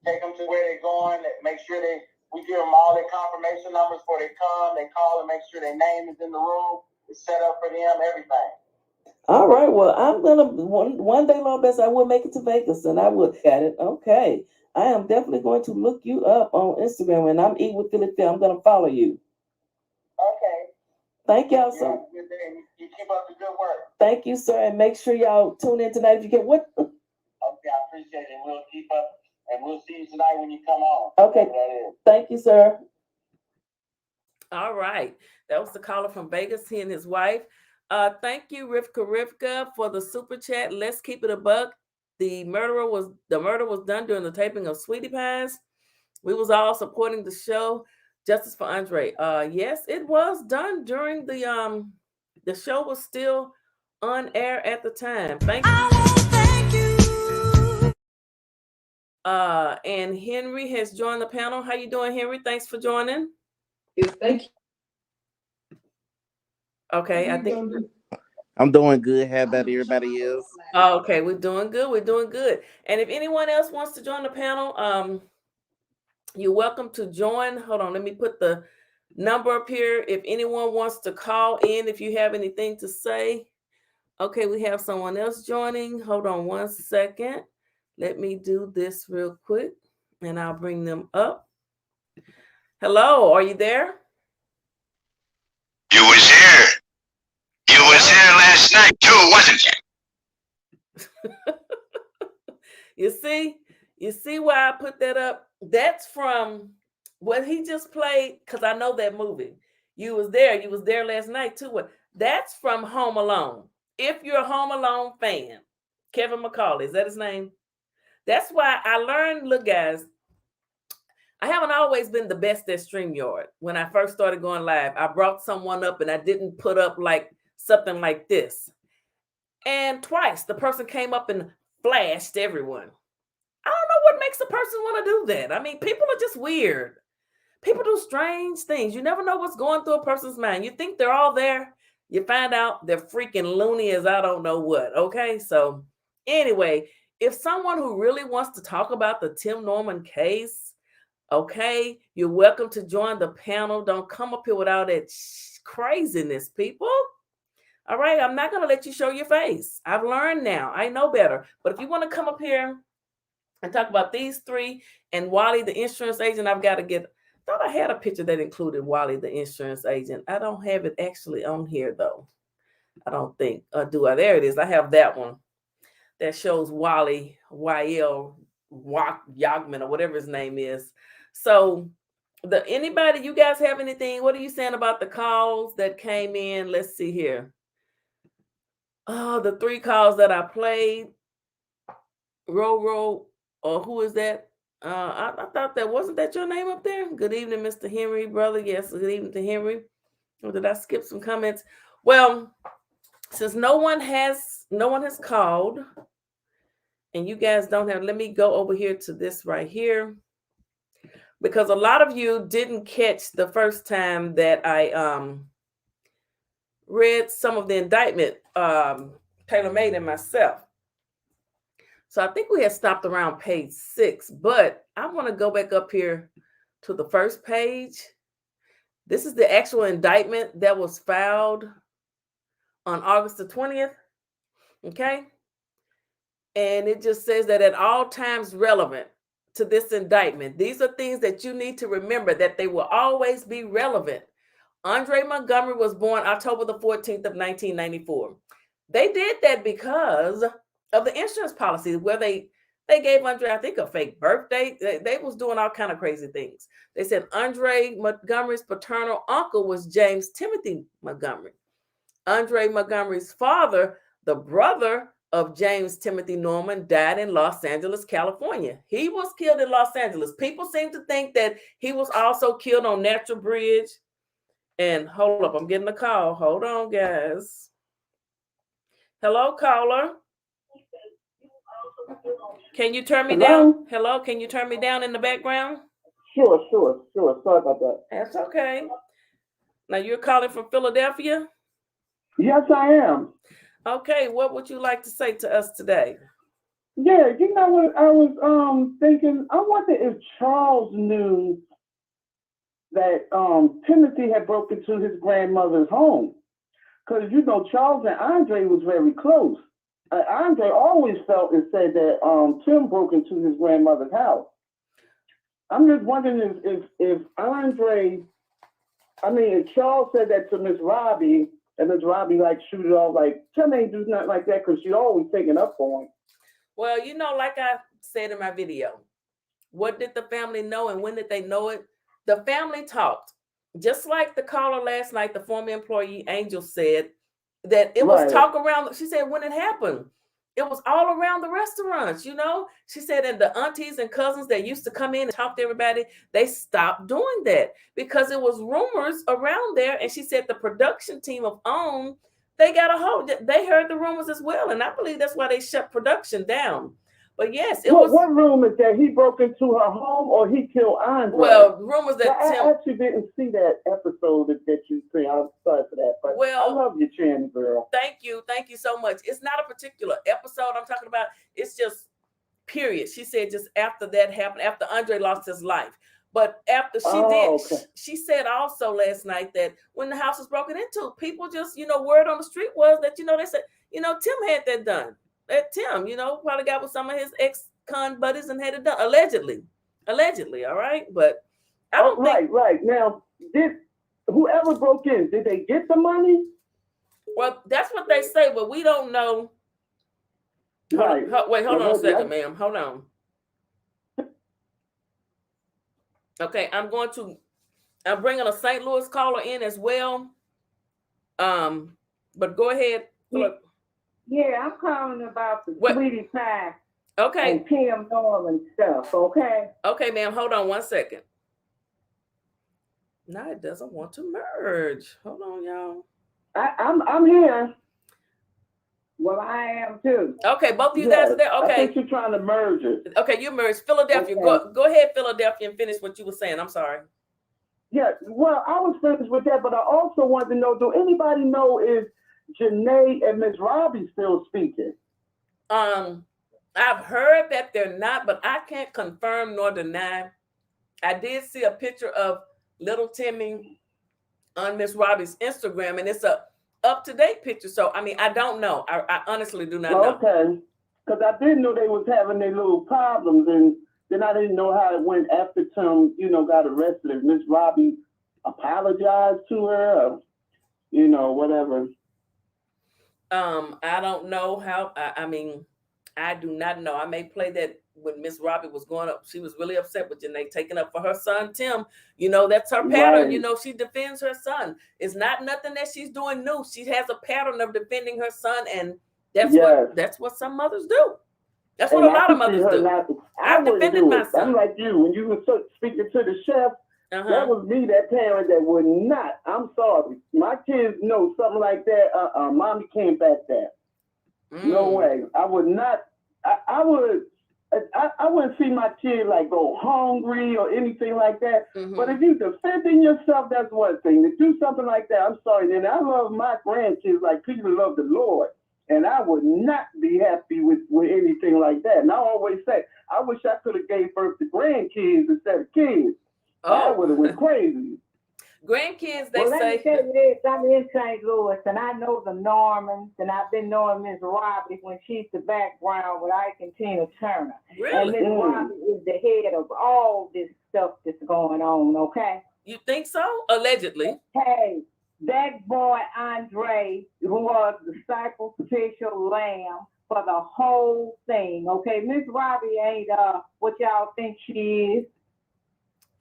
take them to where they're going, make sure we give them all their confirmation numbers before they come. They call and make sure their name is in the room. It's set up for them, everything. All right. Well, I'm gonna one day, Lord bless, I will make it to Vegas, and I will get it. Okay. I am definitely going to look you up on Instagram, and I'm Eat with Philly Phil. I'm gonna follow you. Okay. Thank y'all so. You keep up the good work. Thank you, sir, and make sure y'all tune in tonight if you get what. Okay, I appreciate it. We'll keep up, and we'll see you tonight when you come on. Okay. Thank you, sir. All right. That was the caller from Vegas, he and his wife. Thank you, Rivka, for the super chat. Let's keep it a buck. The murder was done during the taping of Sweetie Pies. We was all supporting the show. Justice for Andre. Yes, it was done during the show was still on air at the time. Thank you. And Henry has joined the panel. How you doing, Henry? Thanks for joining. Yes, thank you. Okay, I think I'm doing good. How about everybody else? Okay, we're doing good. We're doing good. And if anyone else wants to join the panel, you're welcome to join. Hold on, let me put the number up here. If anyone wants to call in, if you have anything to say. Okay, we have someone else joining. Hold on 1 second. Let me do this real quick, and I'll bring them up. Hello, are you there? You was here. You was here last night too, wasn't you? You see why I put that up? That's from what he just played, because I know that movie. You was there last night too. That's from Home Alone. If you're a Home Alone fan, Kevin McCauley, is that his name? That's why I learned, look guys, I haven't always been the best at StreamYard. When I first started going live, I brought someone up and I didn't put up like something like this. And twice the person came up and flashed everyone. I don't know what makes a person want to do that. I mean, people are just weird. People do strange things. You never know what's going through a person's mind. You think they're all there. You find out they're freaking loony as I don't know what. Okay. So anyway, if someone who really wants to talk about the Tim Norman case, okay, you're welcome to join the panel. Don't come up here with all that craziness, people. All right. I'm not going to let you show your face. I've learned now. I know better. But if you want to come up here and talk about these three and Wally, the insurance agent, I've got to get, thought I had a picture that included Wally, the insurance agent. I don't have it actually on here though. I don't think, do I? There it is. I have that one that shows Wally, YL, Yogman, or whatever his name is. So anybody, you guys have anything? What are you saying about the calls that came in? Let's see here. Oh, the 3 calls that I played. Roro, or who is that? I thought that wasn't that your name up there. Good evening, Mr. Henry, brother. Yes, good evening to Henry. Or did I skip some comments? Well, since no one has called, and you guys don't have, let me go over here to this right here, because a lot of you didn't catch the first time that I read some of the indictment, tailor-made and myself. So I think we had stopped around page 6, but I want to go back up here to the first page. This is the actual indictment that was filed on August the 20th. Okay. And it just says that at all times relevant to this indictment, these are things that you need to remember, that they will always be relevant. Andre Montgomery was born October the 14th of 1994. They did that because of the insurance policy, where they gave Andre, I think, a fake birthday. They was doing all kind of crazy things. They said Andre Montgomery's paternal uncle was James Timothy Montgomery. Andre Montgomery's father, the brother of James Timothy Norman, died in Los Angeles, California. He was killed in Los Angeles. People seem to think that he was also killed on Natural Bridge. And hold up, I'm getting a call. Hold on, guys. Hello, caller. Can you turn me down? Hello, can you turn me down in the background? Sure. Sorry about that. That's okay. Now you're calling from Philadelphia? Yes, I am. Okay, what would you like to say to us today? Yeah, you know what I was thinking? I wonder if Charles knew that Timothy had broken into his grandmother's home. Because, you know, Charles and Andre was very close. Andre always felt and said that Tim broke into his grandmother's house. I'm just wondering if Andre, if Charles said that to Miss Robbie, and Miss Robbie like shoot it off like, Tim ain't do nothing like that, because she always taking up for him. Well, you know, like I said in my video, what did the family know and when did they know it? The family talked. Just like the caller last night, the former employee Angel said that it was talk around. She said when it happened, it was all around the restaurants, you know. She said, and the aunties and cousins that used to come in and talk to everybody, they stopped doing that because it was rumors around there. And she said the production team of OWN, they got a hold. They heard the rumors as well. And I believe that's why they shut production down. But yes, it what, was. What room is that? He broke into her home or he killed Andre? Well, rumors that I Tim. actually didn't see that episode that you see. I'm sorry for that, but I love your channel, girl. Thank you so much. It's not a particular episode I'm talking about. It's just period. She said just after that happened, after Andre lost his life. But after she said also last night that when the house was broken into, people just, word on the street was that, they said, Tim had that done. That Tim, probably got with some of his ex-con buddies and had it done. Allegedly, all right? But I don't think... Right. Now, whoever broke in, did they get the money? Well, that's what they say, but we don't know. Hold on a second, ma'am. Hold on. Okay, I'm bringing a St. Louis caller in as well. But go ahead. Yeah, I'm calling about the Sweetie Pie. Okay. And Tim Norman stuff, okay? Okay, ma'am. Hold on 1 second. No, it doesn't want to merge. Hold on, y'all. I'm here. Well, I am too. Okay, both of you guys are there. Okay. I think you're trying to merge it. Okay, you merged. Philadelphia. Okay. Go ahead, Philadelphia, and finish what you were saying. I'm sorry. Yeah, well, I was finished with that, but I also wanted to know, do anybody know if Janae and Miss Robbie still speaking? I've heard that they're not, but I can't confirm nor deny. I did see a picture of little Timmy on Miss Robbie's Instagram, and it's a up-to-date picture. So, I mean, I don't know. I honestly do not know. Okay, because I didn't know they was having their little problems, and then I didn't know how it went after Tim, got arrested. If Miss Robbie apologized to her, or, whatever. I don't know how. I mean, I do not know. I may play that when Miss Robbie was going up. She was really upset with Janae taking up for her son, Tim. That's her pattern. Right. She defends her son. It's not nothing that she's doing new. She has a pattern of defending her son, and that's what some mothers do. That's what a lot of mothers do. I've defended my son. I'm like you. When you were speaking to the chef, that was me, that parent that would not. I'm sorry. My kids know something like that. Mommy can't back that. No way. I would not. I wouldn't see my kid like go hungry or anything like that. But if you defending yourself, that's one thing. To do something like that, I'm sorry. Then I love my grandkids like people love the Lord. And I would not be happy with anything like that. And I always say, I wish I could have gave birth to grandkids instead of kids. I would have went crazy. Grandkids, let me tell you this, I'm in St. Louis, and I know the Normans, and I've been knowing Miss Robbie when she's the background with Ike and Tina Turner. Really? And Miss Robbie is the head of all this stuff that's going on, okay? You think so? Allegedly. Hey, that boy Andre, who was the sacrificial lamb for the whole thing, okay? Miss Robbie ain't what y'all think she is.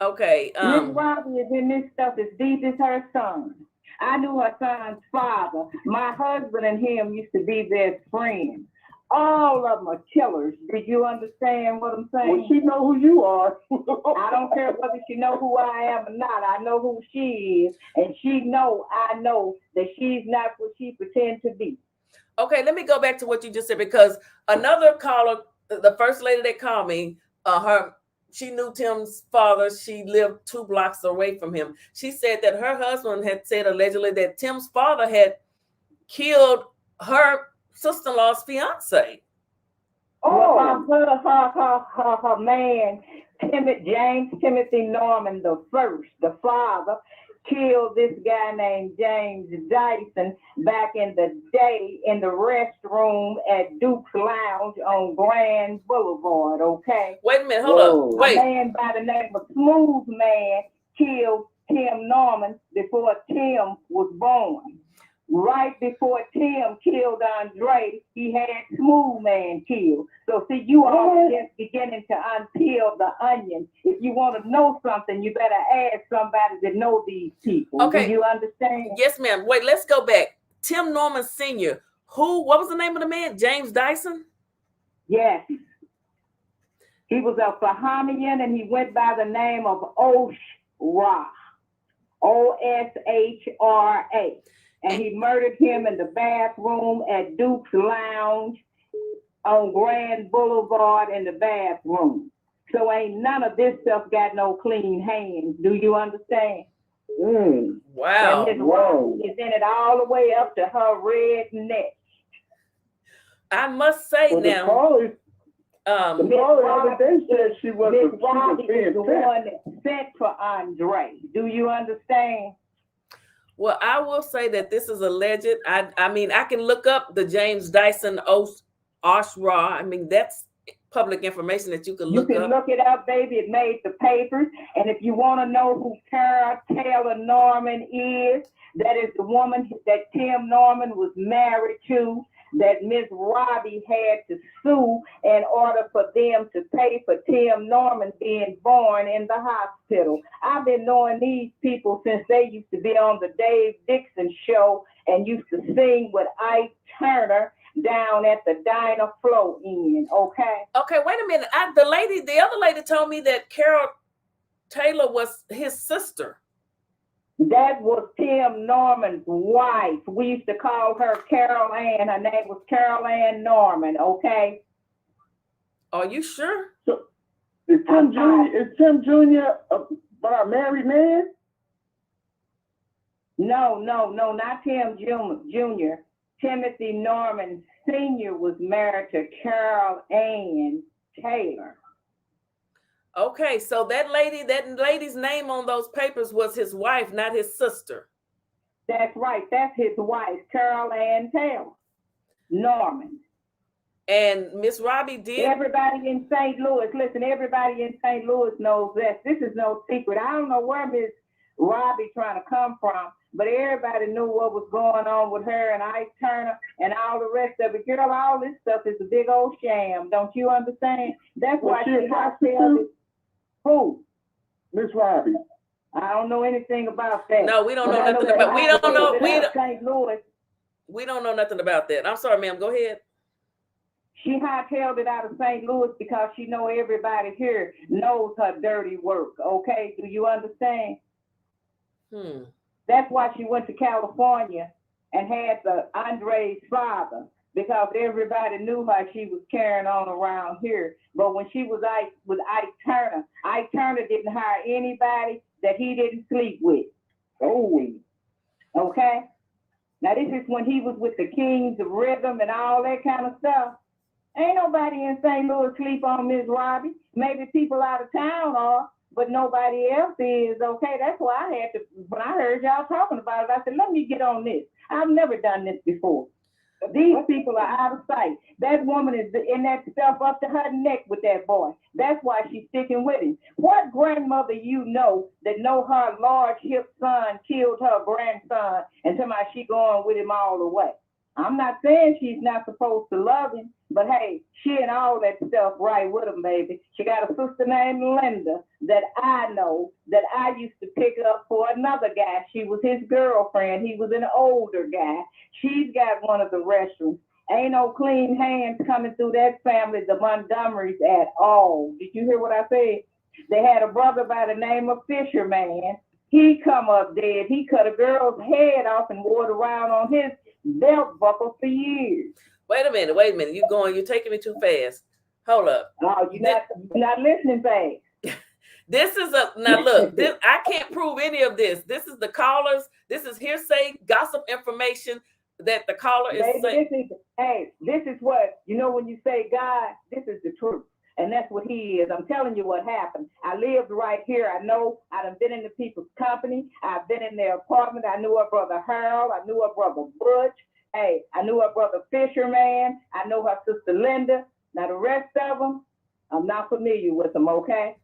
Okay. Miss Robbie is in this stuff as deep as her son. I knew her son's father. My husband and him used to be best friends. All of them are killers. Did you understand what I'm saying? Well, she know who you are. I don't care whether she know who I am or not. I know who she is, and I know that she's not what she pretends to be. Okay, let me go back to what you just said, because another caller, the first lady that called me, she knew Tim's father. She lived 2 blocks away from him. She said that her husband had said allegedly that Tim's father had killed her sister-in-law's fiance. Her man, James Timothy Norman the first, the father, killed this guy named James Dyson back in the day in the restroom at Duke's Lounge on Grand Boulevard, okay? Wait a minute, hold up. Wait. A man by the name of Smooth Man killed Tim Norman before Tim was born. Right before Tim killed Andre, he had Smooth Man killed. So see, you are just beginning to unpeel the onion. If you want to know something, you better ask somebody that know these people. Okay. Do you understand? Yes, ma'am. Wait, let's go back. Tim Norman Sr. What was the name of the man? James Dyson? Yes. He was a Bahamian, and he went by the name of Oshra. Oshra. And he murdered him in the bathroom at Duke's Lounge on Grand Boulevard in the bathroom. So ain't none of this stuff got no clean hands. Do you understand? Wow. And his wife is in it all the way up to her red neck. I must say well, now. The caller other day said she was Miss the one that sent for Andre. Do you understand? Well, I will say that this is alleged. I mean, I can look up the James Dyson Oshra. I mean, that's public information that you can look up. You can look it up, baby. It made the papers. And if you want to know who Cara Taylor Norman is, that is the woman that Tim Norman was married to, that Miss Robbie had to sue in order for them to pay for Tim Norman being born in the hospital. I've been knowing these people since they used to be on the Dave Dixon show and used to sing with Ike Turner down at the Diner Flow Inn, okay? Okay, wait a minute. The other lady told me that Carol Taylor was his sister. That was Tim Norman's wife. We used to call her Carol Ann. Her name was Carol Ann Norman, okay? Are you sure? So, is Tim Jr. a married man? No, not Tim Jr. Timothy Norman Sr. was married to Carol Ann Taylor. Okay, so that lady's name on those papers was his wife, not his sister. That's right. That's his wife, Carol Ann Taylor Norman. And Miss Robbie did. Everybody in St. Louis, listen, everybody in St. Louis knows that. This is no secret. I don't know where Miss Robbie trying to come from, but everybody knew what was going on with her and Ike Turner and all the rest of it. Girl, all this stuff is a big old sham. Don't you understand? That's why she tell this. Who? Miss Robbie. I don't know anything about that. No, we don't know nothing about. We don't know. St. Louis. We don't know nothing about that. I'm sorry, ma'am. Go ahead. She hightailed it out of St. Louis because she know everybody here knows her dirty work. Okay, do you understand? That's why she went to California and had Andre's father, because everybody knew how she was carrying on around here. But when she was with Ike Turner didn't hire anybody that he didn't sleep with. Okay? Now this is when he was with the Kings of Rhythm and all that kind of stuff. Ain't nobody in St. Louis sleep on Miss Robbie. Maybe people out of town are, but nobody else is, okay? That's why I had to, when I heard y'all talking about it, I said, let me get on this. I've never done this before. These people are out of sight. That woman is in that stuff up to her neck with that boy. That's why she's sticking with him. What grandmother you know that know her large hip son killed her grandson and somehow she going with him all the way? I'm not saying she's not supposed to love him, but hey, she and all that stuff right with him, baby. She got a sister named Linda that I know that I used to pick up for another guy. She was his girlfriend. He was an older guy. She's got one of the restrooms. Ain't no clean hands coming through that family, the Montgomerys, at all. Did you hear what I said? They had a brother by the name of Fisherman. He come up dead. He cut a girl's head off and wore it around on his belt buckle for years. Wait a minute. You're taking me too fast. Hold up. Oh, you're not listening, babe. This is I can't prove any of this. This is the callers. This is hearsay, gossip information that the caller is saying. This is what, when you say God, this is the truth. And that's what he is. I'm telling you what happened. I lived right here. I know I've been in the people's company. I've been in their apartment. I knew her brother Harold. I knew her brother Butch. Hey, I knew her brother Fisherman. I know her sister Linda. Now the rest of them, I'm not familiar with them, okay?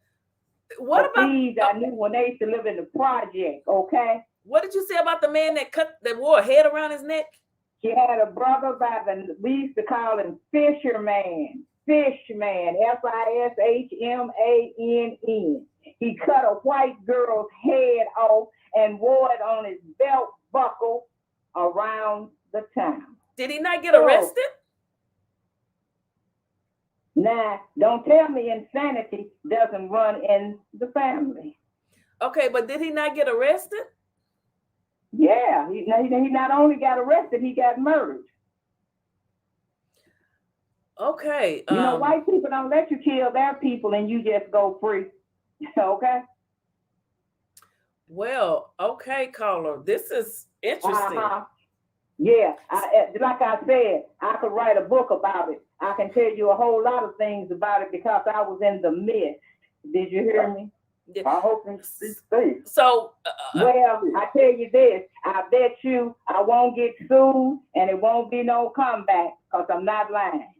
What about these? I knew when they used to live in the project, okay? What did you say about the man that wore a head around his neck? She had a brother we used to call him Fisherman. Fishman, Fishman. He cut a white girl's head off and wore it on his belt buckle around the town. Did he not get arrested? Nah, don't tell me insanity doesn't run in the family. Okay, but did he not get arrested? Yeah, he not only got arrested, he got murdered. Okay. You know, white people don't let you kill their people and you just go free. Okay. Well, okay, caller. This is interesting. Yeah, like I said, I could write a book about it. I can tell you a whole lot of things about it because I was in the midst. Did you hear me? Yeah. I hope you speak safe. So, well, I tell you this, I bet you I won't get sued and it won't be no comeback because I'm not lying.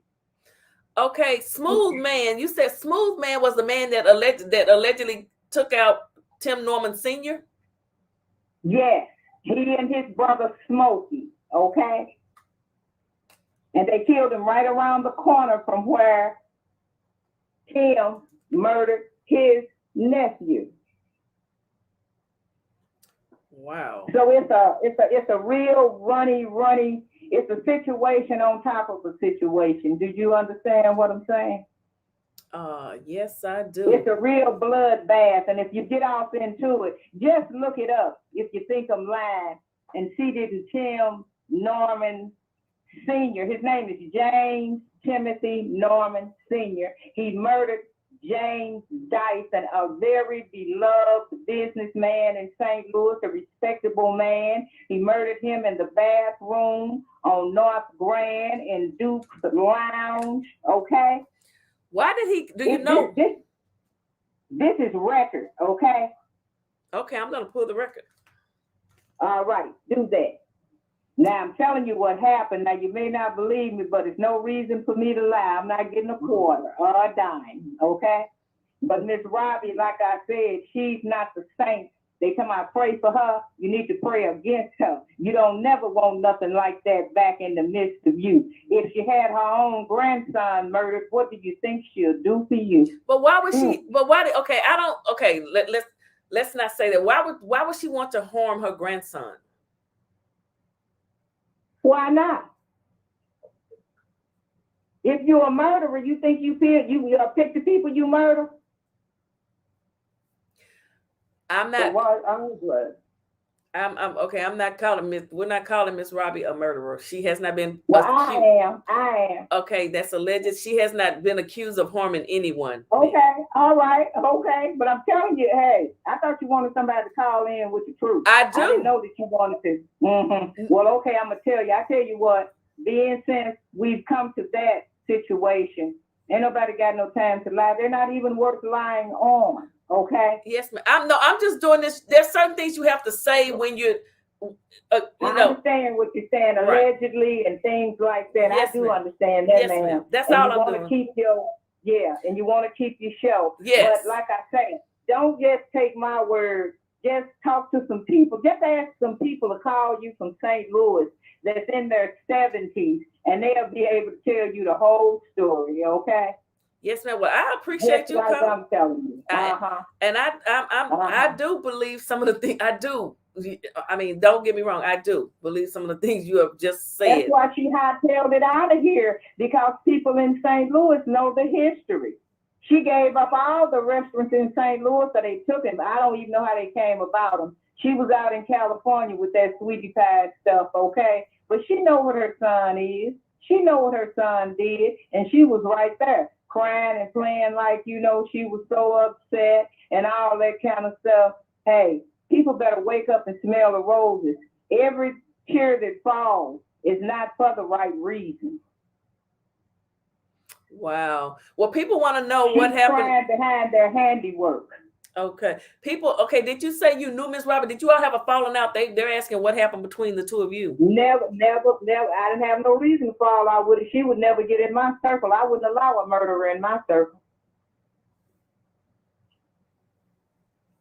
Okay, Smooth Man. You said Smooth Man was the man that allegedly took out Tim Norman Sr.? Yes, he and his brother Smokey, okay? And they killed him right around the corner from where Tim murdered his nephew. Wow. So it's a real runny. It's a situation on top of a situation. Do you understand what I'm saying? Yes, I do. It's a real bloodbath, and if you get off into it, just look it up. If you think I'm lying, and see this Tim Norman Sr. His name is James Timothy Norman Sr. He murdered James Dyson, a very beloved businessman in St. Louis, a respectable man. He murdered him in the bathroom on North Grand in Duke's Lounge, okay? Why did he, do you know? This is record, okay? Okay, I'm going to pull the record. All right, do that. Now, I'm telling you what happened. Now, you may not believe me, but it's no reason for me to lie. I'm not getting a quarter or a dime, okay? But Miss Robbie, like I said, she's not the saint. They come out, pray for her. You need to pray against her. You don't never want nothing like that back in the midst of you. If she had her own grandson murdered, what do you think she'll do for you? But why would she, let's not say that. Why would she want to harm her grandson? Why not? If you're a murderer, you think you pick the people you murder? I'm not. I'm glad. I'm not calling we're not calling Miss Robbie a murderer. She has not been Well, accused. I am. Okay, that's alleged. She has not been accused of harming anyone. Okay, all right, okay. But I'm telling you, hey, I thought you wanted somebody to call in with the truth. I do. I didn't know that you wanted to. Mm-hmm. Well, okay, I'm gonna tell you. I tell you what, since we've come to that situation, ain't nobody got no time to lie. They're not even worth lying on. Okay. Yes, ma'am. I'm just doing this. There's certain things you have to say when you're. I understand what you're saying, allegedly, and things like that. Yes, I do ma'am. understand that, yes, ma'am. That's and all you I'm want doing. to keep and you want to keep your show. Yes. But like I say, don't just take my word. Just talk to some people. Just ask some people to call you from St. Louis that's in their 70s, and they'll be able to tell you the whole story. Okay. Yes, ma'am. Well, I appreciate you like coming. I'm telling you. I do believe some of the things I do. I mean, don't get me wrong. I do believe some of the things you have just said. That's why she hightailed it out of here, because people in St. Louis know the history. She gave up all the restaurants in St. Louis, so they took him. I don't even know how they came about them. She was out in California with that sweetie pie stuff, okay? But she know what her son is. She know what her son did, and she was right there, crying and playing like, she was so upset and all that kind of stuff. Hey, people better wake up and smell the roses. Every tear that falls is not for the right reason. Wow. Well, people want to know what happened. Crying behind their handiwork. Okay. Did you say you knew Miss Robert? Did you all have a falling out? They're asking what happened between the two of you. Never. I didn't have no reason to fall out with her. She would never get in my circle. I wouldn't allow a murderer in my circle.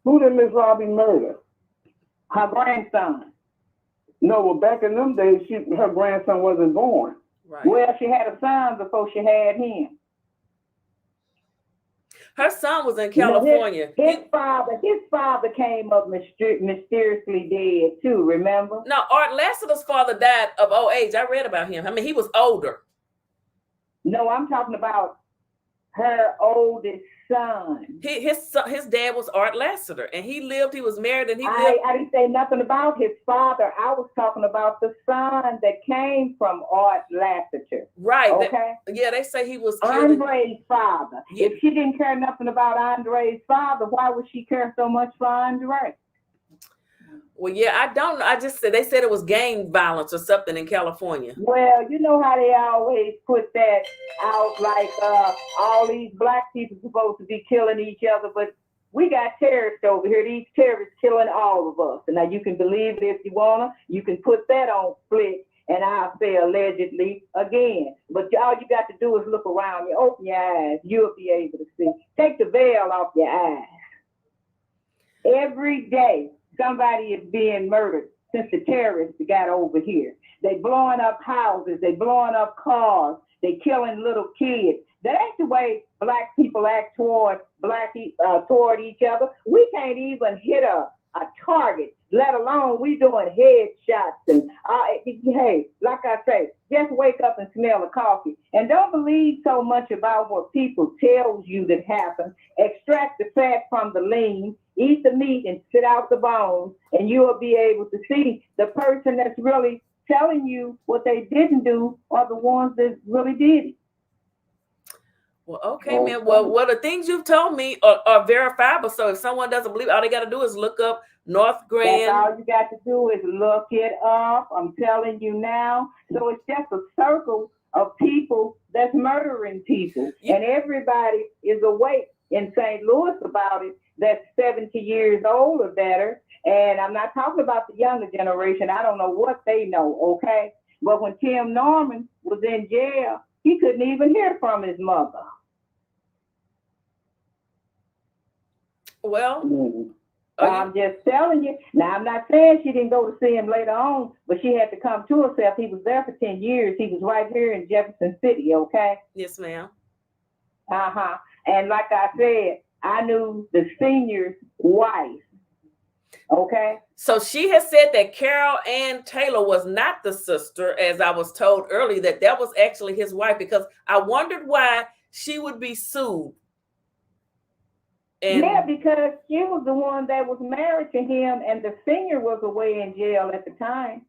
Who did Miss Robbie murder? Her grandson. No, well, back in them days, her grandson wasn't born. Right. Well, she had a son before she had him. Her son was in California. His father came up mysteriously dead too. Remember? No, Art Lassiter's father died of old age. I read about him. I mean, he was older. No, I'm talking about Her oldest son. His dad was Art Lassiter, and he was married, and I didn't say nothing about his father. I was talking about the son that came from Art Lassiter. Right. Okay. They say he was Andre's father. Yeah. If she didn't care nothing about Andre's father, why would she care so much for Andre? Well, yeah, I don't know. I just said they said it was gang violence or something in California. Well, you know how they always put that out, like all these black people supposed to be killing each other, but we got terrorists over here. These terrorists killing all of us. And now you can believe it if you wanna. You can put that on Flick, and I'll say allegedly again. But all you got to do is look around you, open your eyes. You'll be able to see. Take the veil off your eyes. Every day, somebody is being murdered since the terrorists got over here. They blowing up houses. They blowing up cars. They killing little kids. That ain't the way black people act toward each other. We can't even hit a target, let alone we doing headshots. And hey, like I say, just wake up and smell the coffee. And don't believe so much about what people tell you that happened. Extract the fat from the lean, eat the meat and spit out the bones, and you will be able to see the person that's really telling you what they didn't do are the ones that really did it. Well, okay, man. Well, the things you've told me are verifiable. So if someone doesn't believe, all they got to do is look up North Grand. That's all you got to do is look it up. I'm telling you now. So it's just a circle of people that's murdering people. Yeah. And everybody is awake in St. Louis about it that's 70 years old or better. And I'm not talking about the younger generation. I don't know what they know, okay? But when Tim Norman was in jail, he couldn't even hear from his mother. Well, I'm just telling you. Now, I'm not saying she didn't go to see him later on, but she had to come to herself. He was there for 10 years. He was right here in Jefferson City, okay? Yes, ma'am. Uh-huh. And like I said, I knew the senior's wife, okay? So she has said that Carol Ann Taylor was not the sister, as I was told earlier, that was actually his wife, because I wondered why she would be sued. And yeah, because she was the one that was married to him, and the senior was away in jail at the time.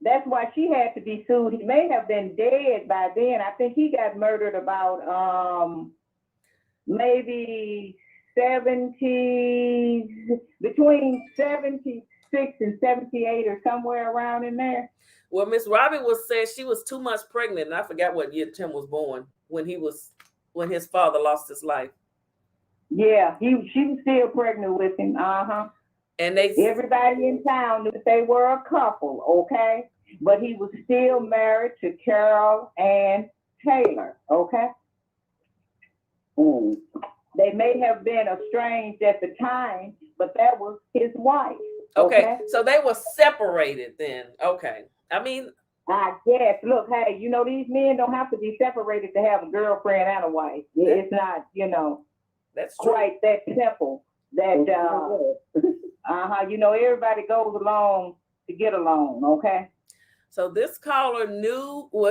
That's why she had to be sued. He may have been dead by then. I think he got murdered about maybe between 76 and 78 or somewhere around in there. Well, Miss Robbie said she was 2 months pregnant, and I forgot what year Tim was born when his father lost his life. Yeah, she was still pregnant with him. Uh-huh. And everybody in town knew that they were a couple, okay? But he was still married to Carol Ann Taylor, okay? They may have been estranged at the time, but that was his wife. Okay, so they were separated then. Okay. I mean, I guess. Look, hey, these men don't have to be separated to have a girlfriend and a wife. It's not, that's true. Quite that simple. That everybody goes along to get along, okay? So this caller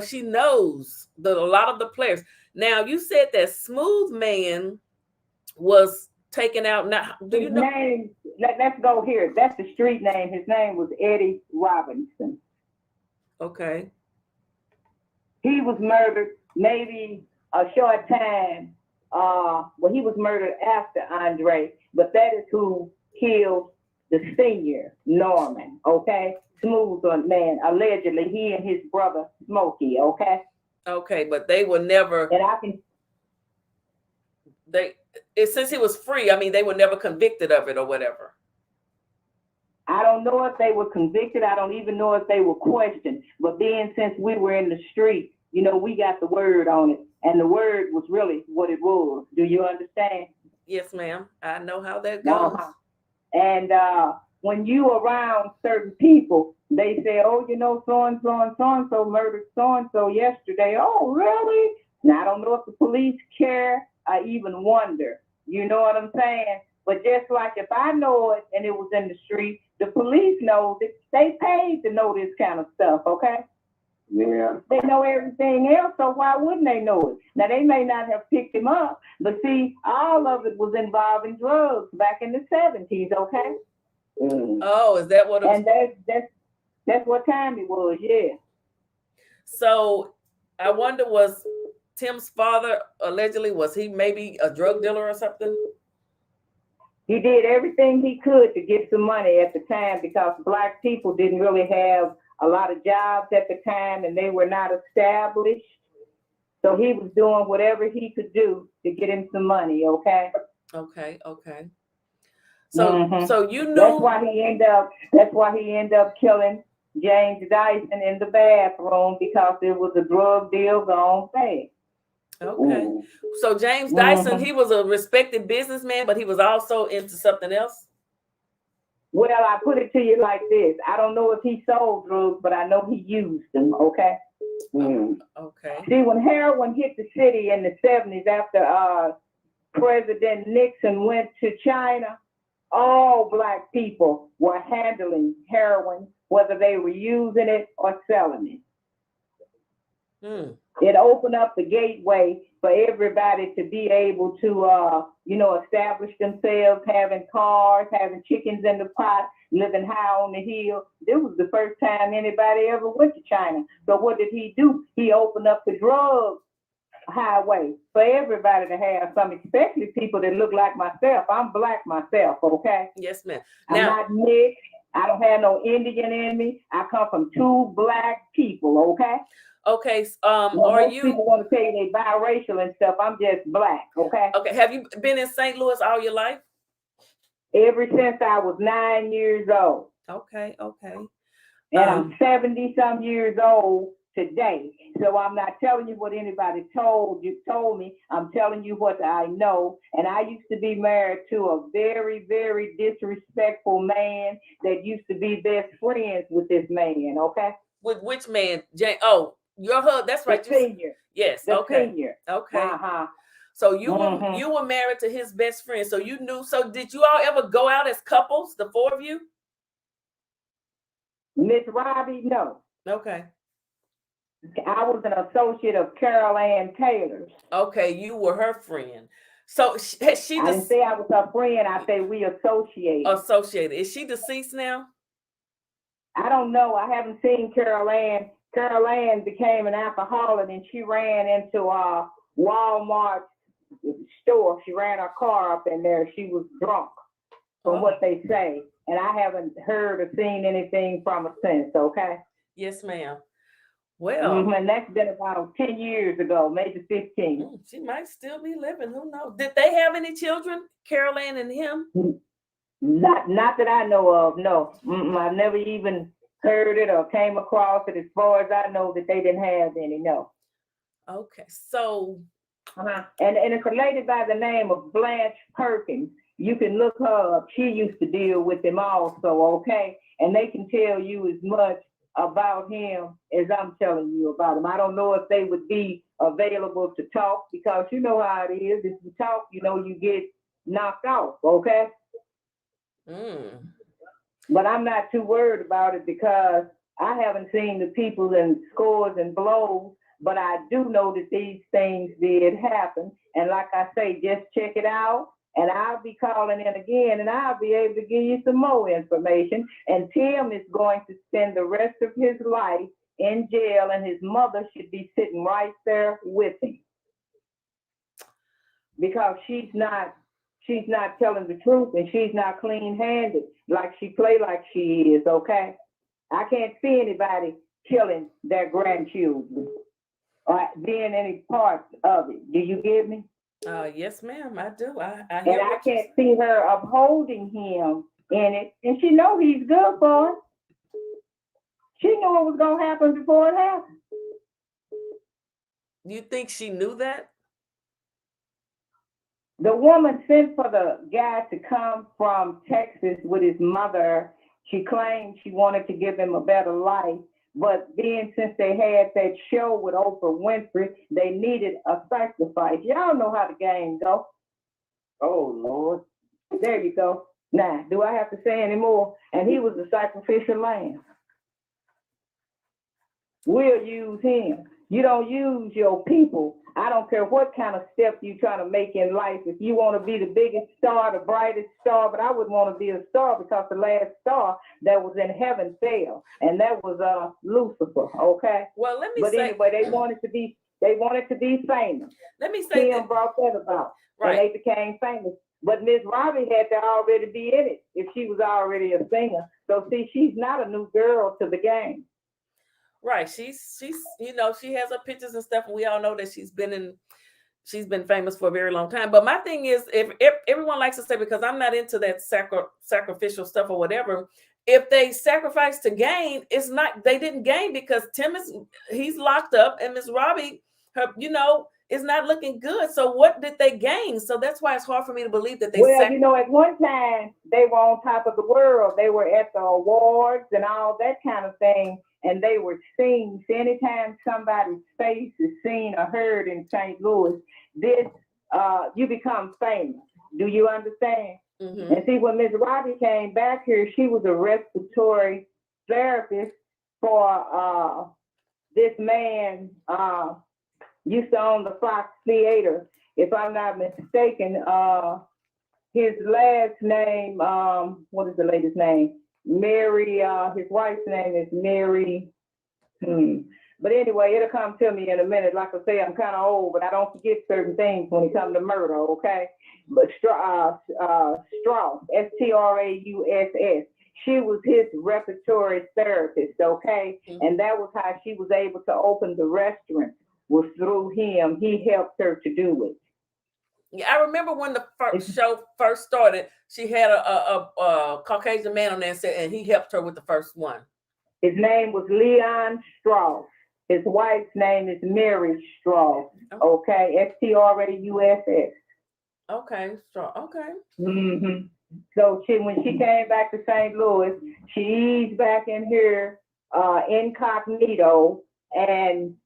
she knows a lot of the players. Now, you said that Smooth Man was taken out. Now, do you know? Name, let's go here. That's the street name. His name was Eddie Robinson. Okay. He was murdered maybe a short time. He was murdered after Andre, but that is who killed the senior, Norman, okay? Smooth Man, allegedly, he and his brother, Smokey, okay? Okay, but they were never... And since he was free, I mean, they were never convicted of it or whatever. I don't know if they were convicted. I don't even know if they were questioned. But since we were in the street, we got the word on it. And the word was really what it was. Do you understand? Yes, ma'am. I know how that goes. Uh-huh. And when you around certain people, they say, oh, so-and-so and so-and-so murdered so-and-so yesterday. Oh, really? Now, I don't know if the police care. I even wonder. You know what I'm saying? But just like if I know it and it was in the street, the police knows it. They paid to know this kind of stuff, okay? Yeah. They know everything else, so why wouldn't they know it? Now, they may not have picked him up, but see, all of it was involving drugs back in the 70s, okay? Oh, is that what it was? And that's what time it was, yeah. So I wonder, was Tim's father allegedly, was he maybe a drug dealer or something? He did everything he could to get some money at the time because Black people didn't really have a lot of jobs at the time and they were not established. So he was doing whatever he could do to get him some money, okay? Okay. So so you knew that's why he ended up killing James Dyson in the bathroom because there was a drug deal gone bad. Okay. So James Dyson, he was a respected businessman, but he was also into something else? Well, I put it to you like this. I don't know if he sold drugs, but I know he used them, okay? Okay. See, when heroin hit the city in the 70s after President Nixon went to China, all Black people were handling heroin, whether they were using it or selling it. It opened up the gateway for everybody to be able to, establish themselves, having cars, having chickens in the pot, living high on the hill. This was the first time anybody ever went to China. So what did he do? He opened up the drug highway for everybody to have some, especially people that look like myself. I'm Black myself, okay? Yes, ma'am. I'm not mixed. I don't have no Indian in me. I come from two Black people, okay? Okay. Most people want to tell you they biracial and stuff. I'm just Black, okay? Okay. Have you been in St. Louis all your life? Ever since I was 9 years old. Okay. And I'm 70-some years old today. So I'm not telling you what anybody told me. I'm telling you what I know. And I used to be married to a very, very disrespectful man that used to be best friends with this man, okay? With which man? Your husband. That's right. The senior. Yes. The okay. Senior. Okay. So you were married to his best friend. So you knew. So did you all ever go out as couples, the four of you? Miss Robbie, no. Okay. I was an associate of Carol Ann Taylor's. Okay, you were her friend. So she I didn't say I was her friend. I say we associated. Associated. Is she deceased now? I don't know. I haven't seen Carol Ann. Carol Ann became an alcoholic and she ran into a Walmart store. She ran her car up in there. She was drunk, from what they say. And I haven't heard or seen anything from her since, okay? Yes, ma'am. Well, and that's been about 10 years ago, maybe 15. She might still be living. Who knows? Did they have any children, Carol Ann and him? Not that I know of, no. I've never even heard it or came across it. As far as I know, that they didn't have any, no. Okay, so. And it's a lady by the name of Blanche Perkins. You can look her up. She used to deal with him also, okay? And they can tell you as much about him as I'm telling you about him. I don't know if they would be available to talk because you know how it is. If you talk, you get knocked out, okay? But I'm not too worried about it because I haven't seen the people in scores and blows, but I do know that these things did happen. And like I say, just check it out. And I'll be calling in again and I'll be able to give you some more information. And Tim is going to spend the rest of his life in jail and his mother should be sitting right there with him. Because she's not telling the truth and she's not clean-handed like she play like she is, okay? I can't see anybody killing their grandchildren or being any part of it. Do you get me? Yes, ma'am, I do. I and I can't see her upholding him in it. And she know he's good for it. She knew what was going to happen before it happened. You think she knew that? The woman sent for the guy to come from Texas with his mother. She claimed she wanted to give him a better life. But then since they had that show with Oprah Winfrey, they needed a sacrifice. Y'all know how the game go. Oh, Lord. There you go. Now, do I have to say any more? And he was the sacrificial lamb. we'll use him. You don't use your people. I don't care what kind of steps you're trying to make in life. If you want to be the biggest star, the brightest star, but I would want to be a star because the last star that was in heaven fell, and that was Lucifer. Okay. Well, let me but say. Anyway, they wanted to be famous. Let me say. Tim brought that about, right. And they became famous. But Miss Robbie had to already be in it if she was already a singer. So see, she's not a new girl to the game. Right. She's you know, she has her pictures and stuff, and we all know that she's been famous for a very long time. But my thing is, if everyone likes to say, because I'm not into that sacrificial stuff or whatever, if they sacrifice to gain, it's not, they didn't gain because he's locked up and Miss Robbie, her, you know, is not looking good. So what did they gain? So that's why it's hard for me to believe that they. Well, you know, at one time they were on top of the world. They were at the awards and all that kind of thing. And they were seen. So anytime somebody's face is seen or heard in St. Louis, you become famous. Do you understand? Mm-hmm. And see, when Miss Robbie came back here, she was a respiratory therapist for this man used to own the Fox Theater. If I'm not mistaken, his last name, what is the lady's name? Mary, his wife's name is Mary. But anyway, it'll come to me in a minute. Like I say, I'm kind of old, but I don't forget certain things when it comes to murder, okay? But Strauss, Strauss, she was his repertory therapist, okay? Mm-hmm. And that was how she was able to open the restaurant, was through him. He helped her to do it. Yeah, I remember when the show first started, she had a Caucasian man on there and he helped her with the first one. His name was Leon Strauss. His wife's name is Mary Strauss. Okay, Strauss. Okay, Strauss. Okay. Mm-hmm. So when she came back to St. Louis, she eased back in here incognito, and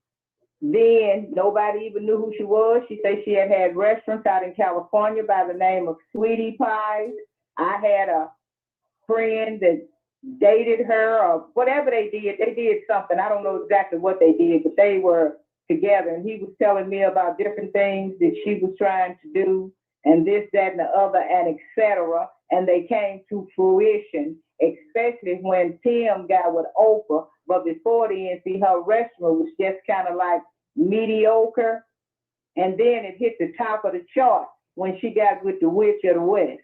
then nobody even knew who she was. She said she had restaurants out in California by the name of Sweetie Pies. I had a friend that dated her or whatever they did. They did something. I don't know exactly what they did, but they were together. And he was telling me about different things that she was trying to do and this, that, and the other, and etc. And they came to fruition, especially when Tim got with Oprah. But before then, see, her restaurant was just kind of like mediocre. And then it hit the top of the chart when she got with the Witch of the West.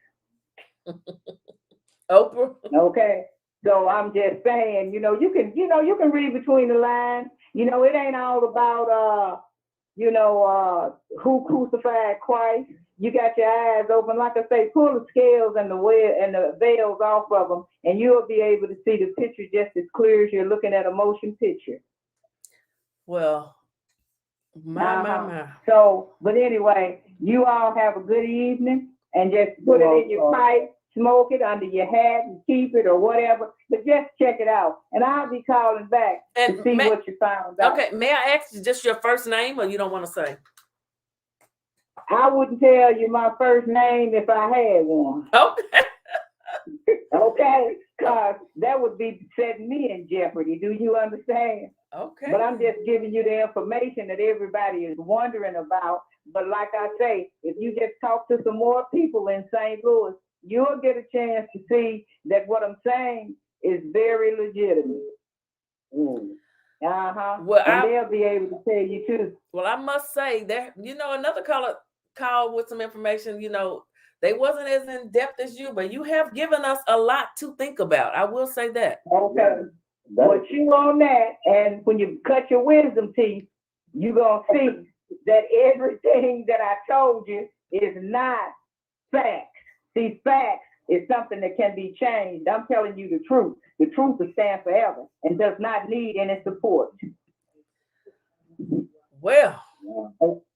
Oprah. Okay. So I'm just saying, you can read between the lines. You know, it ain't all about, who crucified Christ. You got your eyes open, like I say, pull the scales and the veils off of them, and you'll be able to see the picture just as clear as you're looking at a motion picture. Well, my. So, but anyway, you all have a good evening, and just put it in your pipe, smoke it under your hat, and keep it or whatever. But just check it out, and I'll be calling back to see what you found out. Okay, may I ask you just your first name, or you don't want to say? I wouldn't tell you my first name if I had one. Okay. Okay, because that would be setting me in jeopardy. Do you understand? Okay. But I'm just giving you the information that everybody is wondering about. But like I say, if you just talk to some more people in St. Louis, you'll get a chance to see that what I'm saying is very legitimate. Well, and they'll be able to tell you too. Well, I must say that, another caller called with some information, they wasn't as in depth as you, but you have given us a lot to think about. I will say that. Okay. But you on that, and when you cut your wisdom teeth, you're going to see that everything that I told you is not facts. See, facts is something that can be changed. I'm telling you the truth. The truth will stand forever and does not need any support. Well.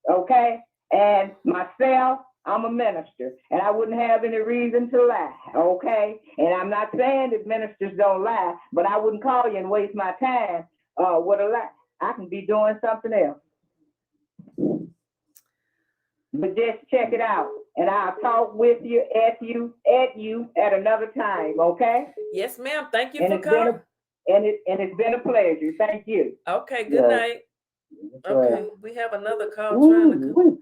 Okay. And myself, I'm a minister, and I wouldn't have any reason to lie, okay? And I'm not saying that ministers don't lie, but I wouldn't call you and waste my time with a lie. I can be doing something else. But just check it out, and I'll talk with you at another time, okay? Yes, ma'am. Thank you for coming. And it's been a pleasure. Thank you. Okay, good night. Okay, we have another call trying to come.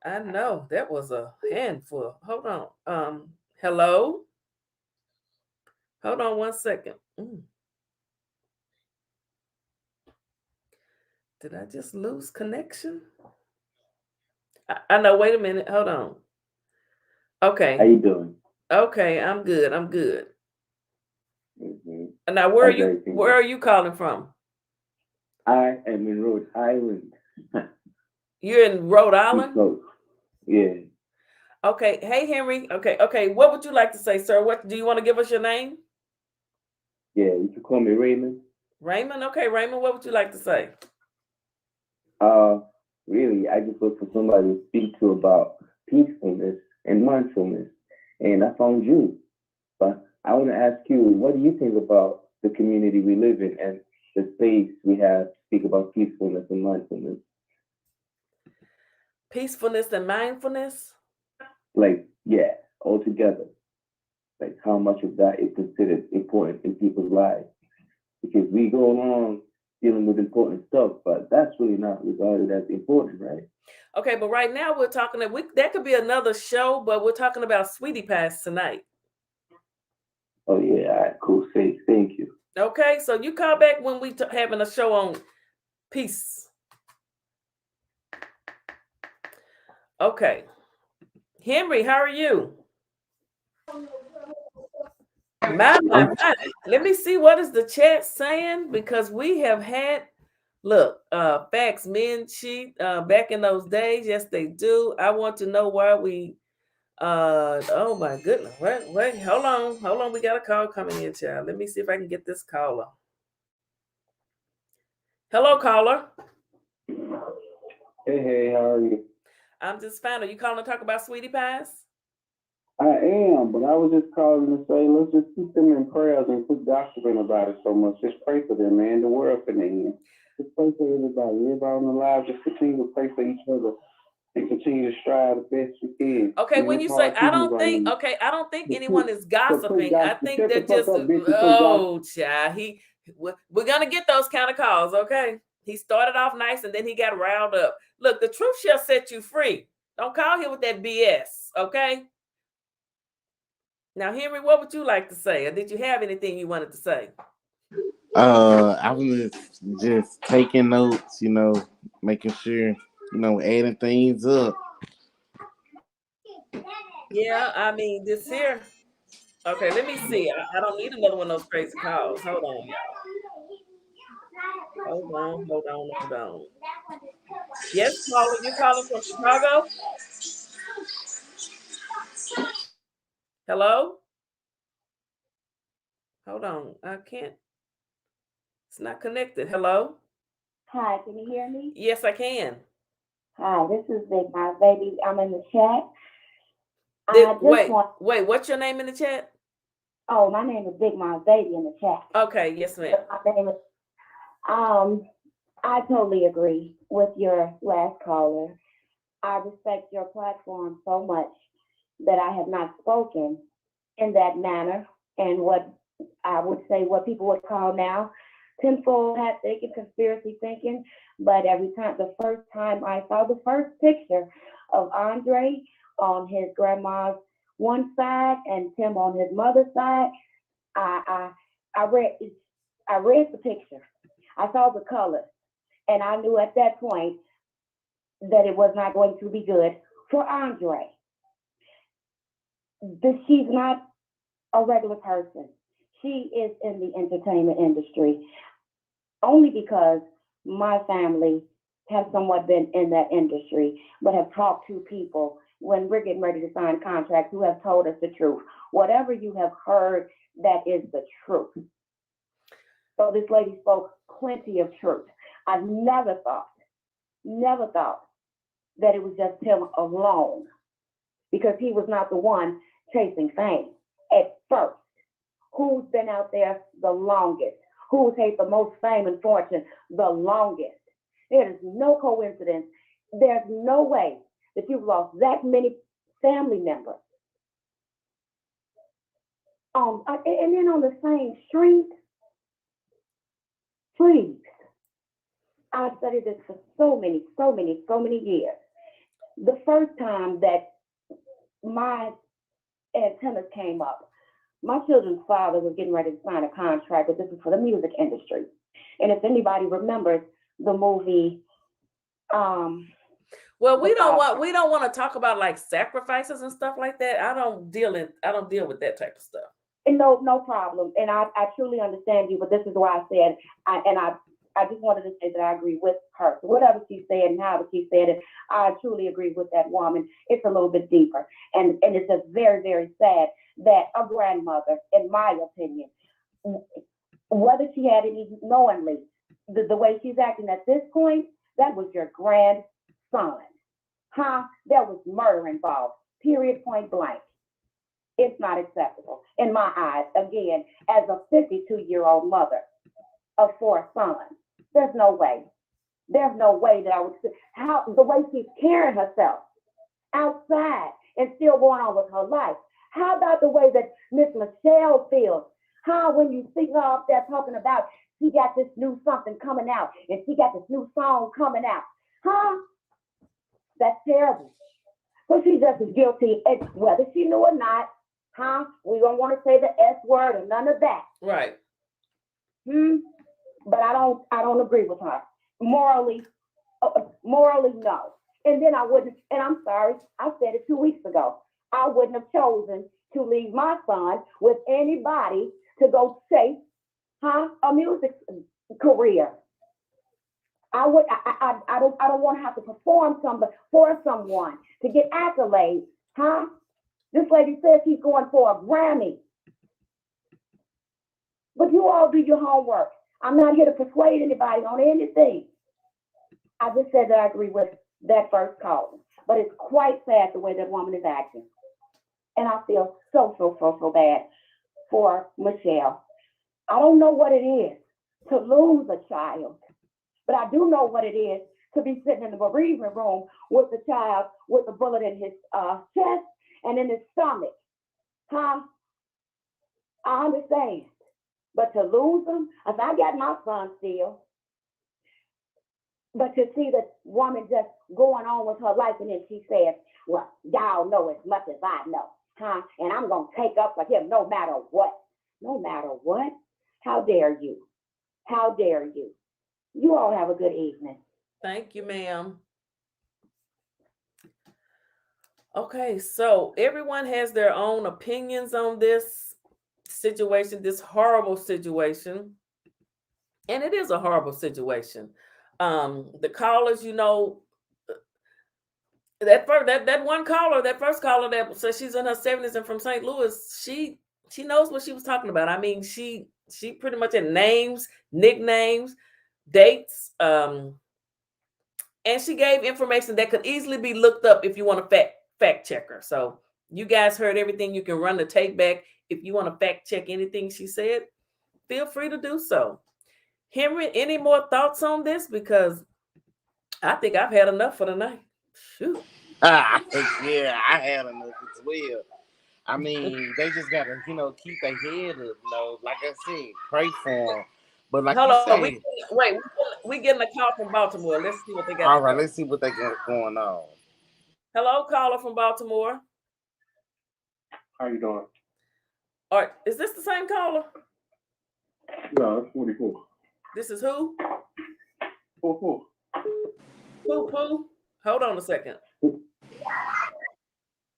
I know that was a handful. Hold on. Hello? Hold on 1 second. Did I just lose connection? I know. Wait a minute. Hold on. Okay. How you doing? Okay, I'm good. I'm good. Mm-hmm. Now, where are you calling from? I am in Rhode Island. You're in Rhode Island? Yeah. Okay. Hey, Henry. Okay. What would you like to say, sir? What do you want to give us your name? Yeah, you can call me Raymond. Raymond? Okay, Raymond, what would you like to say? Really, I just look for somebody to speak to about peacefulness and mindfulness. And I found you. But I want to ask you, what do you think about the community we live in and the space we have to speak about peacefulness and mindfulness? Peacefulness and mindfulness? Like, yeah, all together. Like, how much of that is considered important in people's lives? Because we go along dealing with important stuff, but that's really not regarded as important, right? Okay, but right now we're talking that could be another show, but we're talking about sweetie pies tonight. Oh yeah, all right, cool. Thank you. Okay, so you call back when we having a show on peace. Okay, Henry, how are you? My. Let me see what is the chat saying, because we have had facts men cheat back in those days. Yes, they do. I want to know why we oh my goodness. Wait, hold on. We got a call coming in, child. Let me see if I can get this caller. Hello, caller. Hey, how are you? I'm just fine. Are you calling to talk about sweetie pies? I am, but I was just calling to say, let's just keep them in prayers and quit gossiping about it so much. Just pray for them, man. The world for them. Just pray for everybody. Everybody on the live, just continue to pray for each other and continue to strive the best you can. Okay, when you say I don't think anyone is gossiping. I think they're just child. We're gonna get those kind of calls, okay? He started off nice and then he got riled up. Look, the truth shall set you free. Don't call here with that BS, okay? Now, Henry, what would you like to say? Or did you have anything you wanted to say? I was just taking notes, making sure, adding things up. Yeah, I mean, this here. Okay, let me see. I don't need another one of those crazy calls. Hold on, y'all. Hold on. Yes, caller, you're calling from Chicago? Hello? Hold on. I can't. It's not connected. Hello? Hi, can you hear me? Yes, I can. Hi, this is Big My Baby. I'm in the chat. Wait, what's your name in the chat? Oh, my name is Big My Baby in the chat. Okay, yes, ma'am. My name is, I totally agree with your last caller. I respect your platform so much that I have not spoken in that manner and what I would say what people would call now tinfoil hat thinking, conspiracy thinking. But the first time I saw the first picture of Andre on his grandma's one side and Tim on his mother's side, I read the picture. I saw the colors, and I knew at that point that it was not going to be good for Andre. She's not a regular person. She is in the entertainment industry only because my family have somewhat been in that industry, but have talked to people when we're getting ready to sign contracts who have told us the truth. Whatever you have heard, that is the truth. So this lady spoke plenty of truth. I never thought that it was just him alone, because he was not the one chasing fame at first. Who's been out there the longest? Who's had the most fame and fortune the longest? There is no coincidence. There's no way that you've lost that many family members. And then on the same street, Please. I've studied this for so many years. The first time that my antennas came up, my children's father was getting ready to sign a contract, but this is for the music industry. And if anybody remembers the movie, well, we don't want to talk about like sacrifices and stuff like that. I don't deal with that type of stuff. And no problem. And I truly understand you, but this is why I said I just wanted to say that I agree with her. So whatever she said and however she said it, I truly agree with that woman. It's a little bit deeper. And it's just very, very sad that a grandmother, in my opinion, whether she had it even knowingly, the way she's acting at this point, that was your grandson. There was murder involved, period, point blank. It's not acceptable in my eyes. Again, as a 52-year-old mother of 4 sons, there's no way. There's no way that I would, the way she's carrying herself outside and still going on with her life. How about the way that Miss Michelle feels? When you see her up there talking about she got this new something coming out and she got this new song coming out. That's terrible. So she's just as guilty as whether she knew or not. We don't want to say the S word or none of that. Right. But I don't agree with her. Morally, no. And then I wouldn't, and I'm sorry, I said it 2 weeks ago. I wouldn't have chosen to leave my son with anybody to go chase a music career. I don't want to have to perform for someone to get accolades. This lady says she's going for a Grammy. But you all do your homework. I'm not here to persuade anybody on anything. I just said that I agree with that first call. But it's quite sad the way that woman is acting. And I feel so bad for Michelle. I don't know what it is to lose a child, but I do know what it is to be sitting in the bereavement room with the child with a bullet in his chest and in his stomach. I understand. But to lose them, if I got my son still, but to see the woman just going on with her life and then she says, well, y'all know as much as I know, and I'm going to take up for him no matter what. No matter what? How dare you? How dare you? You all have a good evening. Thank you, ma'am. Okay, so everyone has their own opinions on this situation, this horrible situation. And it is a horrible situation. The callers, that first caller that says she's in her 70s and from St. Louis, she knows what she was talking about. I mean, she pretty much had names, nicknames, dates, and she gave information that could easily be looked up if you want to fact check her. So you guys heard everything. You can run the tape back. If you want to fact check anything she said, feel free to do so. Henry, any more thoughts on this? Because I think I've had enough for the night. Shoot. Yeah, I had enough as well. I mean, they just gotta, keep their head up. Like I said, pray for them. But like Hold you on, said, we getting a call from Baltimore. Let's see what they got. All right, let's see what they got going on. Hello, caller from Baltimore. How you doing? All right, is this the same caller? No, it's 44. This is who? 44. Who? Hold on a second.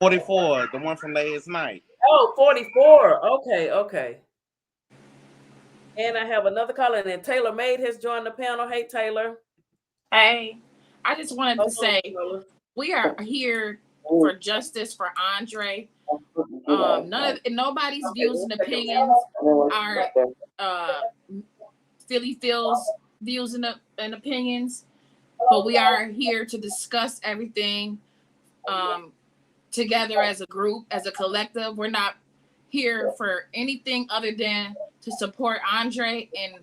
44, the one from last night. Oh, 44. Okay. And I have another caller, and then Taylor Maid has joined the panel. Hey, Taylor. Hey, I just wanted to say we are here for justice for Andre. Nobody's views and opinions are Philly Phil's views and opinions, but we are here to discuss everything together as a group, as a collective. We're not here for anything other than to support Andre and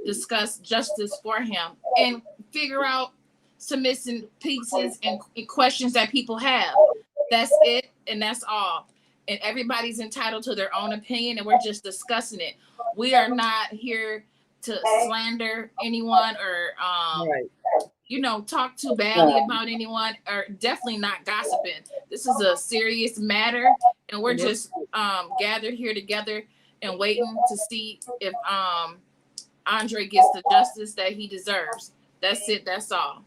discuss justice for him and figure out some missing pieces and questions that people have. That's it, and that's all. And everybody's entitled to their own opinion, and we're just discussing it. We are not here to slander anyone or right. Talk too badly about anyone, or definitely not gossiping. This is a serious matter, and we're just gathered here together and waiting to see if Andre gets the justice that he deserves. That's it. That's all.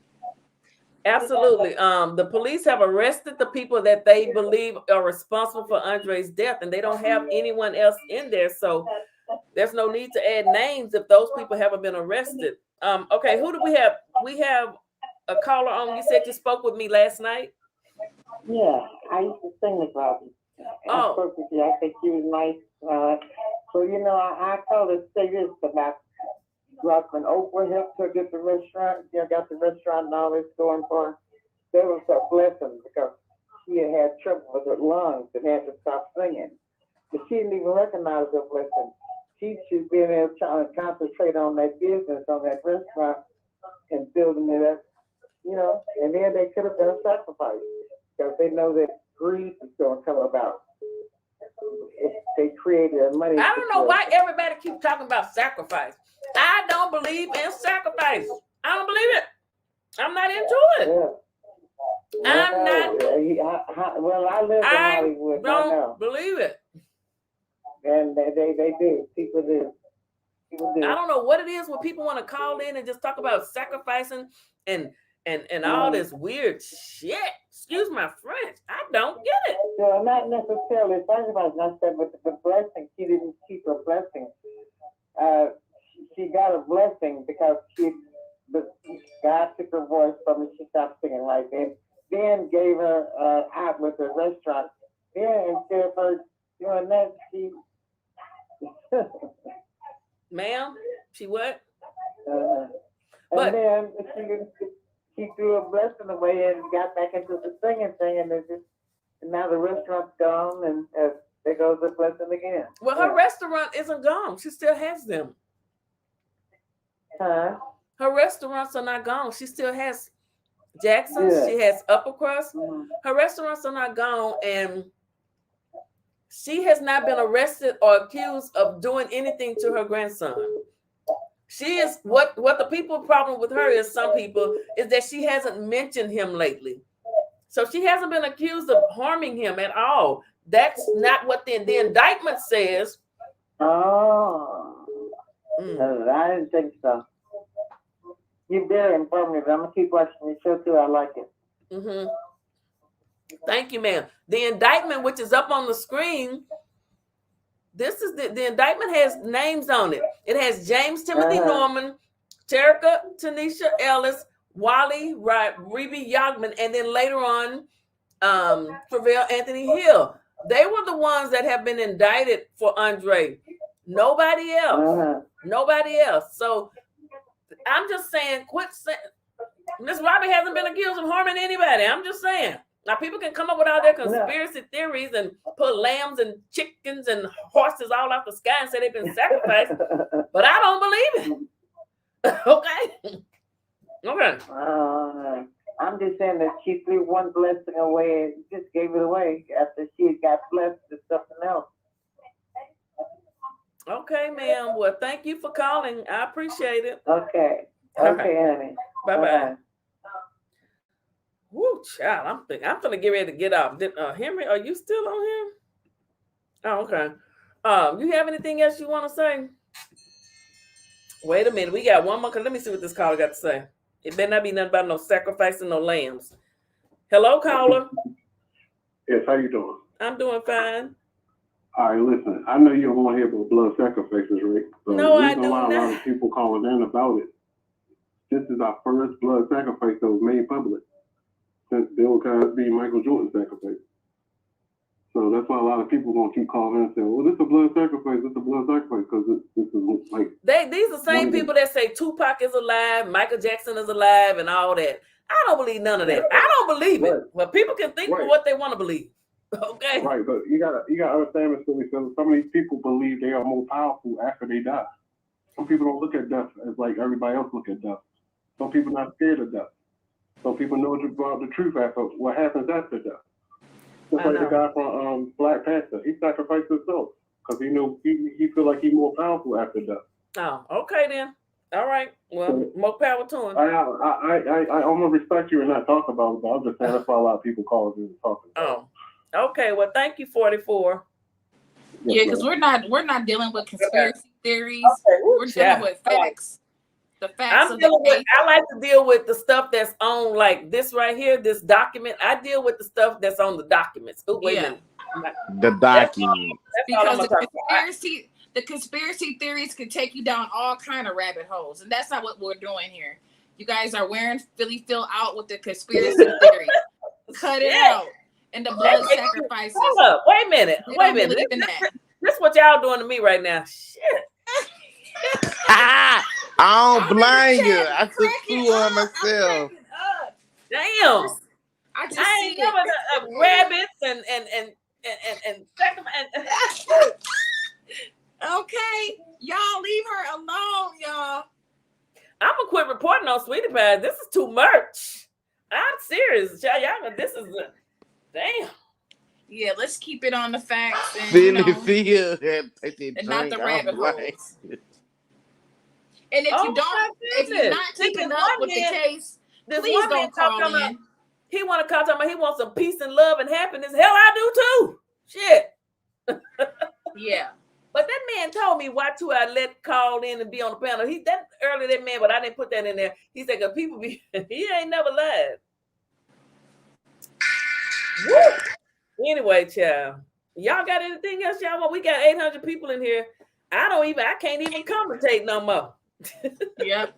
Absolutely. The police have arrested the people that they believe are responsible for Andre's death, and they don't have anyone else in there. So there's no need to add names if those people haven't been arrested. Okay, who do we have? We have a caller on. You said you spoke with me last night. Yeah, I used to sing with Robbie. I spoke with you. I think she was nice. So I called her to say this about like when Oprah helped her get the restaurant, got the restaurant and all this going for her. That was a blessing because she had trouble with her lungs and had to stop singing. But she didn't even recognize her blessing. She should be in there trying to concentrate on that business, on that restaurant, and building it up, and then they could have done a sacrifice because they know that greed is going to come about. If they created a money. I don't know why everybody keeps talking about sacrifice. I don't believe in sacrifice. I don't believe it. I'm not into it. Yeah. I'm not. I live in Hollywood. I don't believe it. And they do. People do. I don't know what it is when people want to call in and just talk about sacrificing and all this weird shit. Excuse my French. I don't get it. No, not necessarily sacrifice. Not that, but the blessing. She didn't keep her blessing. She got a blessing because God took her voice from her. She stopped singing right then. Then gave her out with the restaurant. Then instead of her doing that, she. Ma'am, she what? And then she threw a blessing away and got back into the singing thing, and now the restaurant's gone, and there goes the blessing again. Well, her restaurant isn't gone. She still has them. Huh? Her restaurants are not gone. She still has Jackson's. Yeah. She has Upper Crust. Mm-hmm. Her restaurants are not gone, and she has not been arrested or accused of doing anything to her grandson. She is what the people problem with her is. Some people is that she hasn't mentioned him lately, so she hasn't been accused of harming him at all. That's not what the indictment says. Oh. I didn't think so. You're very informative. I'm gonna keep watching your show too. I like it. Mm-hmm. Thank you, ma'am. The indictment, which is up on the screen, this is the indictment has names on it. It has James Timothy Norman, Terica Tanisha Ellis, Wally Reby Yogman, and then later on, Fravel Anthony Hill. They were the ones that have been indicted for Andre. Nobody else. Nobody else. So I'm just saying, quit saying Miss Robbie hasn't been accused of harming anybody. I'm just saying. Now people can come up with all their conspiracy theories and put lambs and chickens and horses all out the sky and say they've been sacrificed, but I don't believe it. Okay. Okay. I'm just saying that she threw one blessing away and just gave it away after she got blessed with something else. Okay, ma'am. Well, thank you for calling. I appreciate it. Okay. Okay, honey. Bye-bye. Woo, child. I'm gonna get ready to get off. Henry, are you still on here? Oh, okay. You have anything else you want to say? Wait a minute. We got one more. Let me see what this caller got to say. It better not be nothing about no sacrificing no lambs. Hello, caller. Yes, how you doing? I'm doing fine. All right, listen. I know you don't want to hear about blood sacrifices, Rick. So no, I do not. A lot of people calling in about it. This is our first blood sacrifice that was made public since Bill Cosby and Michael Jordan sacrifice. So that's why a lot of people are going to keep calling in and saying, well, this is a blood sacrifice, this is a blood sacrifice, because this is like... These are the same people that say Tupac is alive, Michael Jackson is alive, and all that. I don't believe none of that. I don't believe it. But people can think for what they want to believe. Okay? Right, but you gotta understand, Ms. Philly, so some of these people believe they are more powerful after they die. Some people don't look at death as like everybody else look at death. Some people are not scared of death. Some people know about the truth after what happens after death. Just like the guy from Black Panther, he sacrificed himself because he knew he feel like he's more powerful after death. Oh, okay then. All right. Well, more power to him. I'm gonna respect you and not talk about it, but I'm just saying that's why a lot of people call it and talking about. Oh, okay. Well, thank you, 44. Yeah, because we're not dealing with conspiracy theories. Okay. We're dealing with facts. The facts of the case. I like to deal with the stuff that's on, like this right here, this document. I deal with the stuff that's on the documents. Oh, wait a minute. The document. Because the conspiracy theories can take you down all kind of rabbit holes, and that's not what we're doing here. You guys are wearing Philly Phil out with the conspiracy theory. Cut it out. And the blood sacrifices. Hold up. Wait a minute. This is what y'all doing to me right now. Shit. I don't blame you. I took two on myself. Damn. I ain't never rabbits and okay, y'all leave her alone, y'all. I'm gonna quit reporting on Sweetie Pie. This is too much. I'm serious, y'all. This is damn. Yeah, let's keep it on the facts and, and not the rabbit holes. And if you're not keeping up with the case, please don't call in. He want to call talking about he wants some peace and love and happiness. Hell, I do too. Shit. Yeah. But that man told me why too I let call in and be on the panel. That man, but I didn't put that in there. He said, 'cause people be he ain't never lied. Woo! Anyway, child. Y'all got anything else y'all want? We got 800 people in here. I can't even commentate no more. Yep.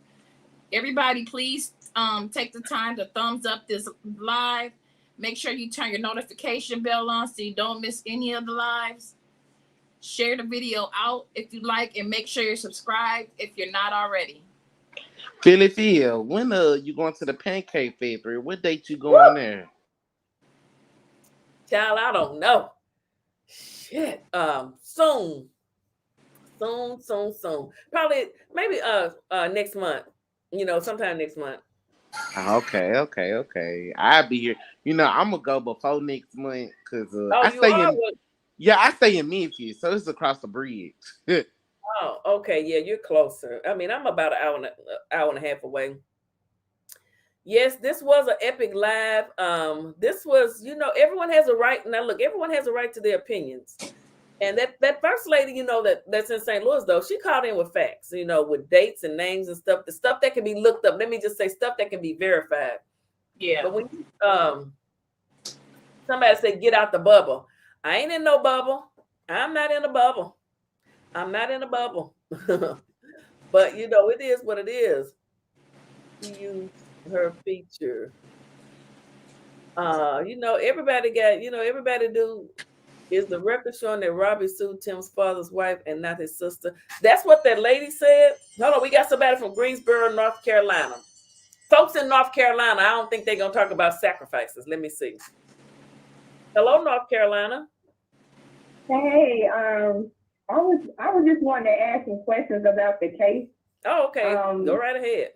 Everybody, please take the time to thumbs up this live. Make sure you turn your notification bell on so you don't miss any of the lives. Share the video out if you like, and make sure you're subscribed if you're not already. Philly Phil, when you going to the Pancake Factory? What date you going there? Child, I don't know. Shit. Soon. Probably maybe next month. Sometime next month. Okay. I'll be here. I'm gonna go before next month because I stay in Memphis, so it's across the bridge. Oh, okay. Yeah, you're closer. I mean, I'm about an hour and a half away. Yes, this was an epic live. This was, everyone has a right. Now, look, everyone has a right to their opinions. And that first lady, that's in St. Louis, though, she called in with facts, with dates and names and stuff. The stuff that can be looked up. Let me just say stuff that can be verified. Yeah. But when somebody said, get out the bubble. I ain't in no bubble. I'm not in a bubble. But, it is what it is. Use her feature. Everybody got, everybody do. Is the record showing that Robbie sued Tim's father's wife and not his sister? That's what that lady said. Hold on, we got somebody from Greensboro, North Carolina. Folks in North Carolina, I don't think they're gonna talk about sacrifices. Let me see. Hello, North Carolina. Hey, I was just wanting to ask some questions about the case. Oh, okay. Go right ahead.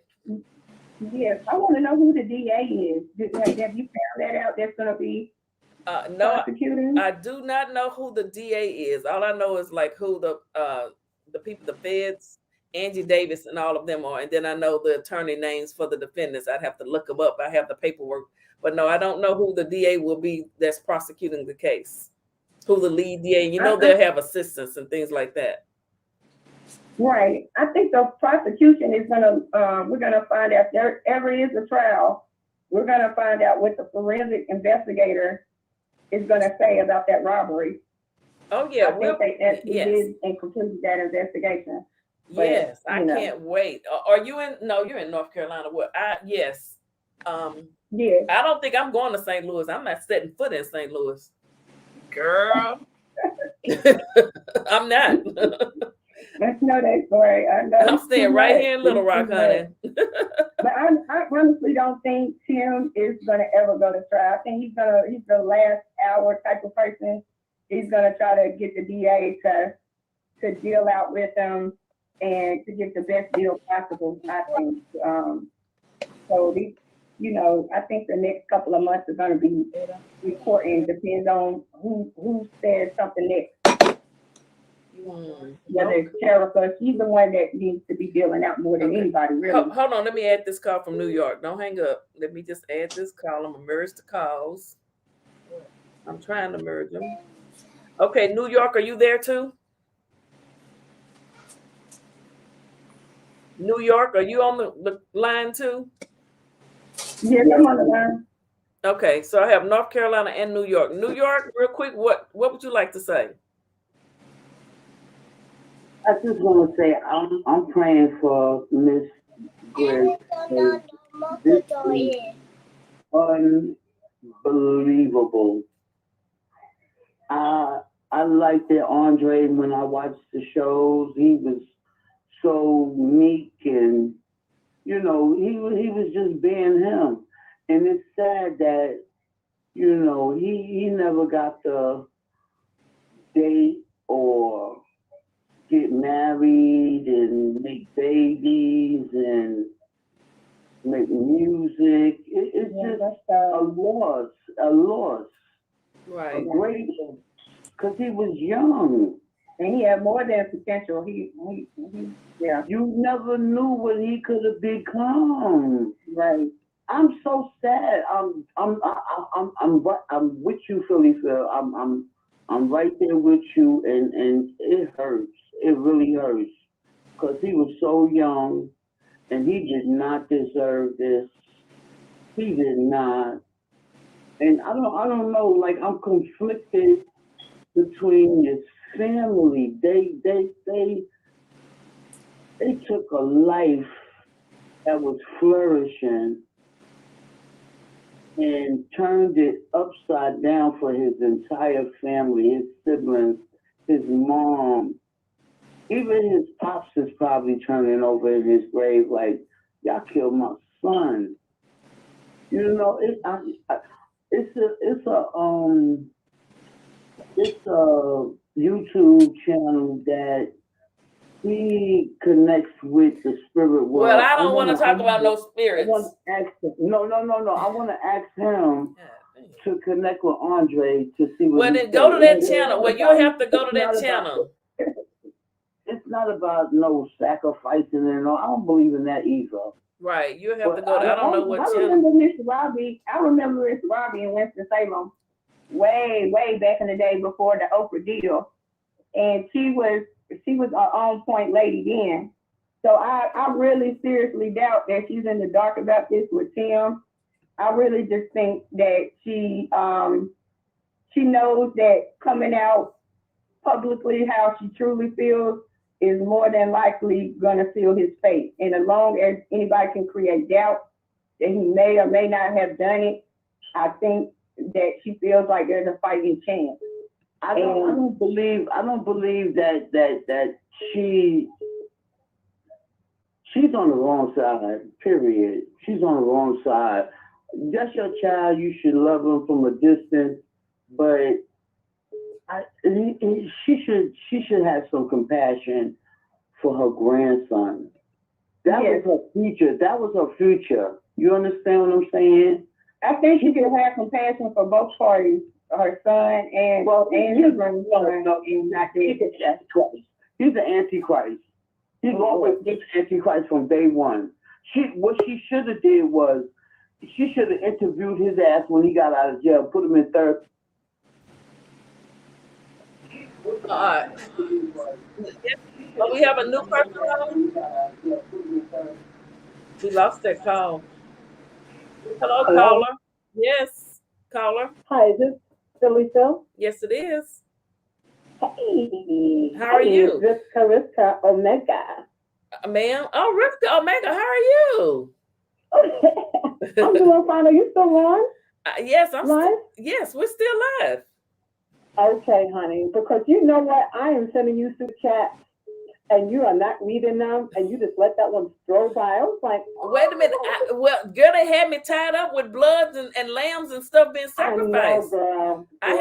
Yes, I want to know who the DA is. Have you found that out? That's gonna be no, I do not know who the DA is. All I know is like who the people, the feds, Angie Davis and all of them are. And then I know the attorney names for the defendants. I'd have to look them up. I have the paperwork. But no, I don't know who the DA will be that's prosecuting the case. Who the lead DA. They'll have assistants and things like that. Right. I think the prosecution is we're gonna find out if there ever is a trial. We're gonna find out what the forensic investigator is going to say about that robbery. Oh, yeah. I think they actually did and completed that investigation. But, yes, I can't wait. Are you in? No, you're in North Carolina. What? Yes. Yes. I don't think I'm going to St. Louis. I'm not setting foot in St. Louis. Girl. I I'm not. know that story. I know. I'm staying right here in Little Rock, honey. But I honestly don't think Tim is gonna ever go to trial. I think he's the last hour type of person. He's gonna try to get the DA to deal out with them and to get the best deal possible. I think. So I think the next couple of months are gonna be important. Depends on who says something next. Whether it's Terica, she's the one that needs to be dealing out more than anybody, really. Hold on, let me add this call from New York. Don't hang up. Let me just add this call. I'm gonna merge the calls. I'm trying to merge them. Okay, New York, are you there too? New York, are you on the line too? Yes, I'm on the line. Okay, so I have North Carolina and New York. New York, real quick, what would you like to say? I just want to say I'm praying for Miss Grace. This is unbelievable. I liked that Andre when I watched the shows. He was so meek and he was just being him. And it's sad that he never got to date or get married and make babies and make music. It's just a loss. Right. A great, because he was young. And he had more than potential. Yeah. You never knew what he could have become. Right. I'm so sad. I'm with you, Philly Phil. I'm right there with you, and it hurts. It really hurts because he was so young, and he did not deserve this. He did not. And I don't know. Like, I'm conflicted between his family. They took a life that was flourishing and turned it upside down for his entire family, his siblings, his mom. Even his pops is probably turning over in his grave like, y'all killed my son. It's a YouTube channel that he connects with the spirit world. Well, I don't want to talk about no spirits. I want to ask him, no. I want to ask him to connect with Andre to see what. Well, then go to that channel. Well, you'll have to go to that channel. It's not about no sacrificing and all. I don't believe in that either. Right, you have to go. I don't know what channel. I remember Miss Robbie in Winston-Salem, way back in the day before the Oprah deal, and she was an on-point lady then. So I really seriously doubt that she's in the dark about this with Tim. I really just think that she knows that coming out publicly how she truly feels is more than likely going to seal his fate. And as long as anybody can create doubt that he may or may not have done it, I think that she feels like there's a fighting chance. I don't believe that she's on the wrong side, period. She's on the wrong side. That's your child. You should love him from a distance, but she should have some compassion for her grandson. That was her future. That was her future. You understand what I'm saying? I think she could have compassion for both parties, her son and his grandson. No, he's not. He's the Antichrist. He's the Antichrist. He's always been the Antichrist from day one. What she should have did was she should have interviewed his ass when he got out of jail, put him in therapy. We have a new person on. We lost that call. Hello, caller. Yes, caller. Hi, is this Philly Phil? Yes, it is. Hey. How are you? Rivka Omega. Ma'am? Oh, Rivka Omega, how are you? I'm doing fine. Are you still on? Yes, I'm live. Yes, we're still live. Okay, honey, because you know what? I am sending you super chats and you are not reading them and you just let that one stroll by. I was like, wait a minute. Girl, they had me tied up with bloods and lambs and stuff being sacrificed. I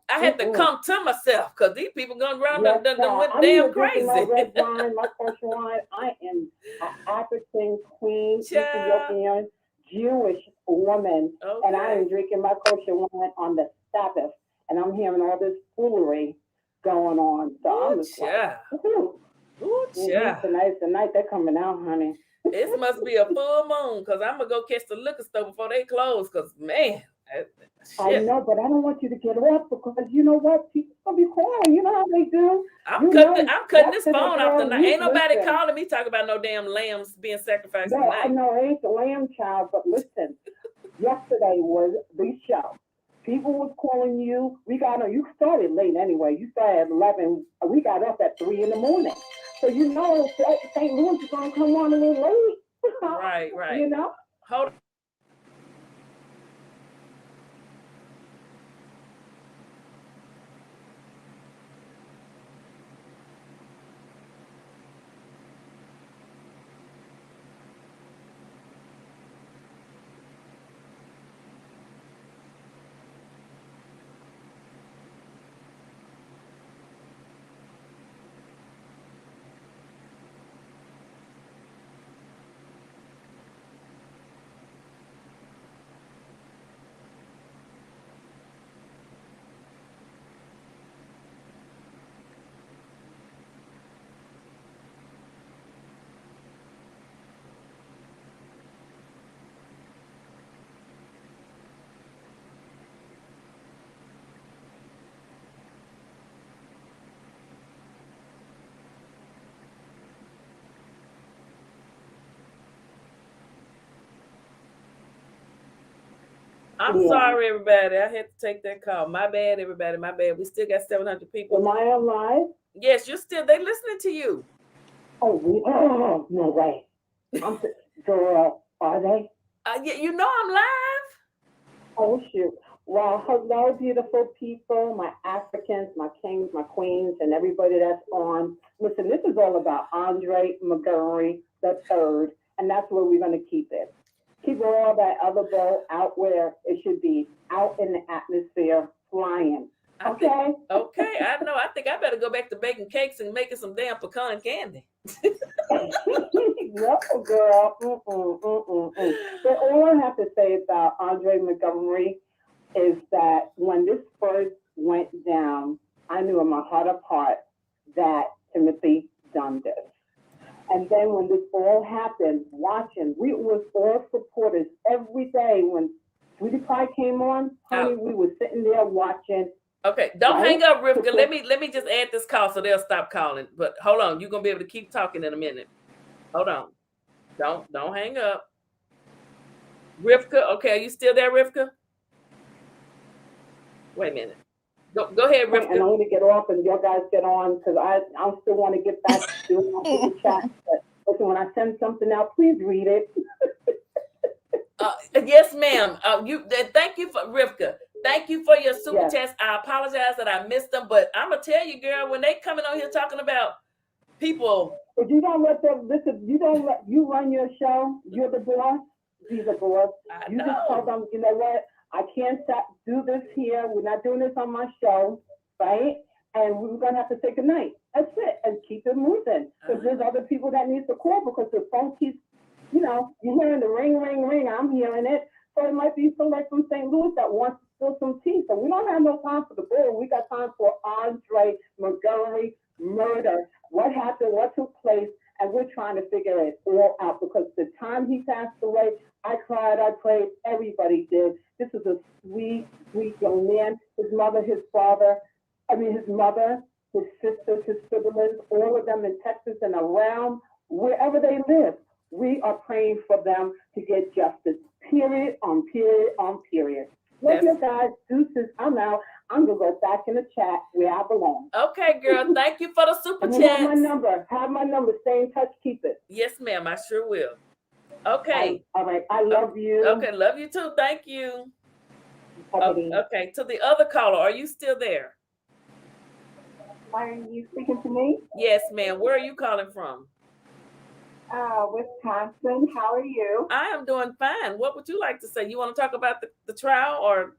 had to come to myself because these people going around went damn crazy. My red wine, my kosher wine. I am an African queen, Ethiopian, Jewish woman, and I am drinking my kosher wine on the Sabbath, and I'm hearing all this foolery going on. So I'm Ooh, just like, child. Tonight's the night they're coming out, honey. It must be a full moon because I'm gonna go catch the liquor store before they close. Because man, I know, but I don't want you to get off because you know what? People gonna be calling. You know how they do. I'm cutting this phone off tonight. Ain't nobody calling me talking about no damn lambs being sacrificed No, tonight. I know it ain't the lamb child, but listen, yesterday was the show. People was calling you. You started late anyway. You started at 11. We got up at 3 in the morning. So you know St. Louis is gonna come on a little late. Right. You know? Hold on. I'm sorry, everybody. I had to take that call. My bad, everybody. My bad. We still got 700 people. Am I on live? Yes, you're still. They listening to you. Oh, no way. Girl, are they? Yeah, you know I'm live. Oh shoot. Well, hello, beautiful people, my Africans, my kings, my queens, and everybody that's on. Listen, this is all about Andre Montgomery III, and that's where we're going to keep it. Keep all that other ball out where it should be, out in the atmosphere, flying. Okay? Okay, I know. I think I better go back to baking cakes and making some damn pecan candy. No, girl. But all I have to say about Andre Montgomery is that when this first went down, I knew in my heart of hearts that Timothy done this. And then when this all happened, watching, we was all supporters every day. When Sweetie Pie came on, honey, we were sitting there watching. Okay, don't hang up, Rivka. Let me just add this call so they'll stop calling. But hold on, you're gonna be able to keep talking in a minute. Hold on. Don't hang up. Rivka, okay, are you still there, Rivka? Wait a minute. Go ahead, Rivka. And I'm going to get off and you guys get on because I still want to get back to the chat. But listen, when I send something out, please read it. Yes, ma'am. Thank you for Rivka. Thank you for your super chats. I apologize that I missed them, but I'm gonna tell you, girl, when they coming on here talking about people. But you don't let them listen. You run your show. You're the boss. Be the boss. You just tell them, you know what? I can't do this here. We're not doing this on my show, right? And we're going to have to say goodnight. That's it. And keep it moving. Because there's other people that need to call because the phone keeps, you're hearing the ring, ring, ring. I'm hearing it. So it might be somebody from St. Louis that wants to spill some tea. So we don't have no time for the bull. We got time for Andre Montgomery murder. What happened? What took place? And we're trying to figure it all out because the time he passed away, I cried, I prayed, everybody did. This is a sweet, sweet young man. His mother, his mother, his sisters, his siblings, all of them in Texas and around, wherever they live. We are praying for them to get justice. Period on period on period. Love you guys. Deuces. I'm out. I'm going to go back in the chat where I belong. Okay, girl. Thank you for the super chat. Have my number. Stay in touch. Keep it. Yes, ma'am. I sure will. Okay. All right. I love you. Okay. Love you too. Thank you. Okay. To the other caller, are you still there? Are you speaking to me? Yes, ma'am. Where are you calling from? Wisconsin. How are you? I am doing fine. What would you like to say? You want to talk about the trial or